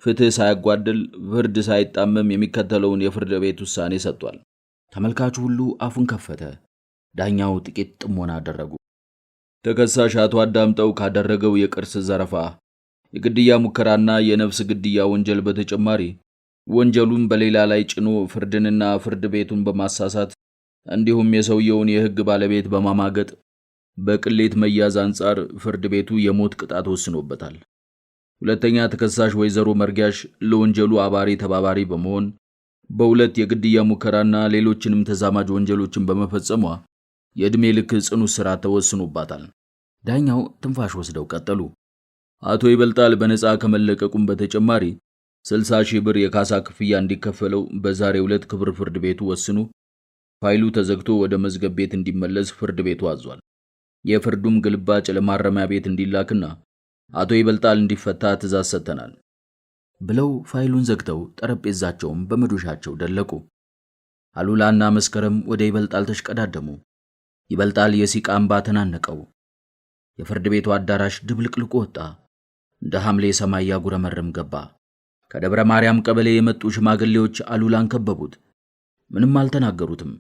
ፍትህ ሳያጓድል ፍርድ ሳይጣመም የሚከተለውን የፍርድ ቤት ውሳኔ ሰጥቷል። ተመልካቹ ሁሉ አፉን ከፈተ። ዳኛው ጥቂት ጥሞና አደረጉ። ተከሳሽ አቶ አዳምጠው ካደረገው የቅርስ ዘረፋ፣ የግድያ ሙከራና የነፍስ ግድያ ወንጀል በተጨማሪ ወንጀሉን በሌላ ላይ ጭኖ ፍርድንና ፍርድ ቤቱን በማሳሳት እንዲሁም የሰውየውን የሕግ ባለቤት በማማገጥ በቅሌት መያዝ አንጻር ፍርድ ቤቱ የሞት ቅጣት ወስኖበታል። ሁለተኛ ተከሳሽ ወይዘሮ መርጊያሽ ለወንጀሉ አባሪ ተባባሪ በመሆን በሁለት የግድያ ሙከራና ሌሎችንም ተዛማጅ ወንጀሎችን በመፈጸሟ የዕድሜ ልክ ጽኑ እስራት ተወስኖባታል። ዳኛው ትንፋሽ ወስደው ቀጠሉ። አቶ ይበልጣል በነፃ ከመለቀቁም በተጨማሪ 60,000 ብር የካሳ ክፍያ እንዲከፈለው በዛሬው ዕለት ክቡር ፍርድ ቤቱ ወስኑ ፋይሉ ተዘግቶ ወደ መዝገብ ቤት እንዲመለስ ፍርድ ቤቱ አዟል። የፍርዱም ግልባጭ ለማረሚያ ቤት እንዲላክና አቶ ይበልጣል እንዲፈታ ትእዛዝ ሰጥተናል ብለው ፋይሉን ዘግተው ጠረጴዛቸውን በመዶሻቸው ደለቁ። አሉላና መስከረም ወደ ይበልጣል ተሽቀዳደሙ። ይበልጣል የሲቃ እንባ ተናነቀው። የፍርድ ቤቱ አዳራሽ ድብልቅልቁ ወጣ። እንደ ሐምሌ ሰማይ ያጉረመረም ገባ። ከደብረ ማርያም ቀበሌ የመጡ ሽማግሌዎች አሉላን ከበቡት። ምንም አልተናገሩትም።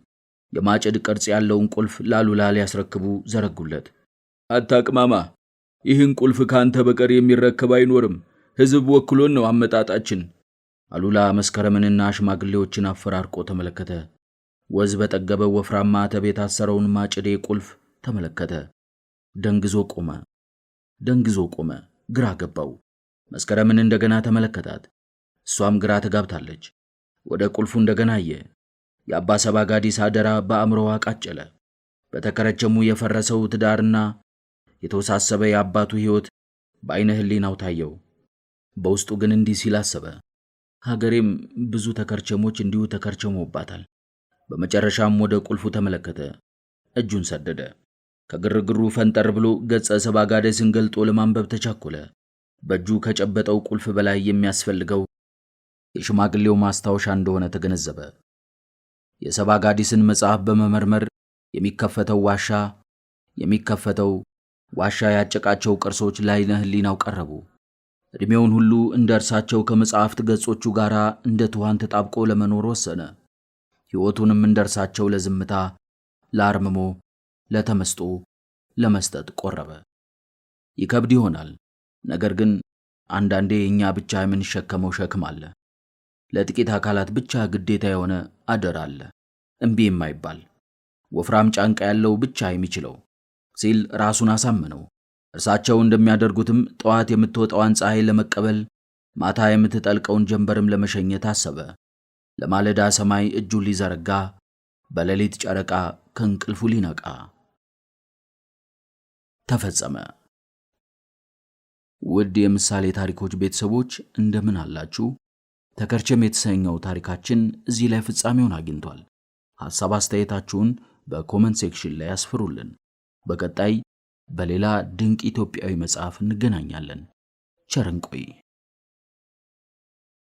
የማጭድ ቅርጽ ያለውን ቁልፍ ላሉላ ሊያስረክቡ ዘረጉለት። አታቅማማ፣ ይህን ቁልፍ ካንተ በቀር የሚረከብ አይኖርም። ሕዝብ ወክሎን ነው አመጣጣችን። አሉላ መስከረምንና ሽማግሌዎችን አፈራርቆ ተመለከተ። ወዝ በጠገበው ወፍራማ ማተብ የታሰረውን ማጭዴ ቁልፍ ተመለከተ። ደንግዞ ቆመ። ግራ ገባው። መስከረምን እንደገና ተመለከታት። እሷም ግራ ተጋብታለች። ወደ ቁልፉ እንደገና አየ። የአባ ሰባጋዲስ አደራ በአእምሮዋ ቃጨለ። በተከረቸሙ የፈረሰው ትዳርና የተወሳሰበ የአባቱ ሕይወት በዓይነ ሕሊናው ታየው። በውስጡ ግን እንዲህ ሲል አሰበ። ሀገሬም ብዙ ተከርቸሞች እንዲሁ ተከርቸሞባታል። በመጨረሻም ወደ ቁልፉ ተመለከተ። እጁን ሰደደ። ከግርግሩ ፈንጠር ብሎ ገጸ ሰባጋዴስን ገልጦ ለማንበብ ተቻኮለ። በእጁ ከጨበጠው ቁልፍ በላይ የሚያስፈልገው የሽማግሌው ማስታወሻ እንደሆነ ተገነዘበ። የሰባጋዴስን መጽሐፍ በመመርመር የሚከፈተው ዋሻ ያጨቃቸው ቅርሶች ለዓይነ ሕሊናው ቀረቡ። ዕድሜውን ሁሉ እንደ እርሳቸው ከመጽሐፍት ገጾቹ ጋር እንደ ትኋን ተጣብቆ ለመኖር ወሰነ። ሕይወቱንም እንደ እርሳቸው ለዝምታ፣ ለአርምሞ፣ ለተመስጦ ለመስጠት ቆረበ። ይከብድ ይሆናል። ነገር ግን አንዳንዴ እኛ ብቻ የምንሸከመው ሸክም አለ። ለጥቂት አካላት ብቻ ግዴታ የሆነ አደራ አለ፣ እምቢ የማይባል ወፍራም ጫንቃ ያለው ብቻ የሚችለው ሲል ራሱን አሳመነው። እርሳቸው እንደሚያደርጉትም ጠዋት የምትወጣዋን ፀሐይ ለመቀበል ማታ የምትጠልቀውን ጀንበርም ለመሸኘት አሰበ። ለማለዳ ሰማይ እጁን ሊዘረጋ፣ በሌሊት ጨረቃ ከእንቅልፉ ሊነቃ ተፈጸመ። ውድ የምሳሌ ታሪኮች ቤተሰቦች እንደምን አላችሁ? ተከርቸም የተሰኘው ታሪካችን እዚህ ላይ ፍጻሜውን አግኝቷል። ሐሳብ አስተያየታችሁን በኮሜንት ሴክሽን ላይ ያስፍሩልን። በቀጣይ በሌላ ድንቅ ኢትዮጵያዊ መጽሐፍ እንገናኛለን። ቸር እንቆይ።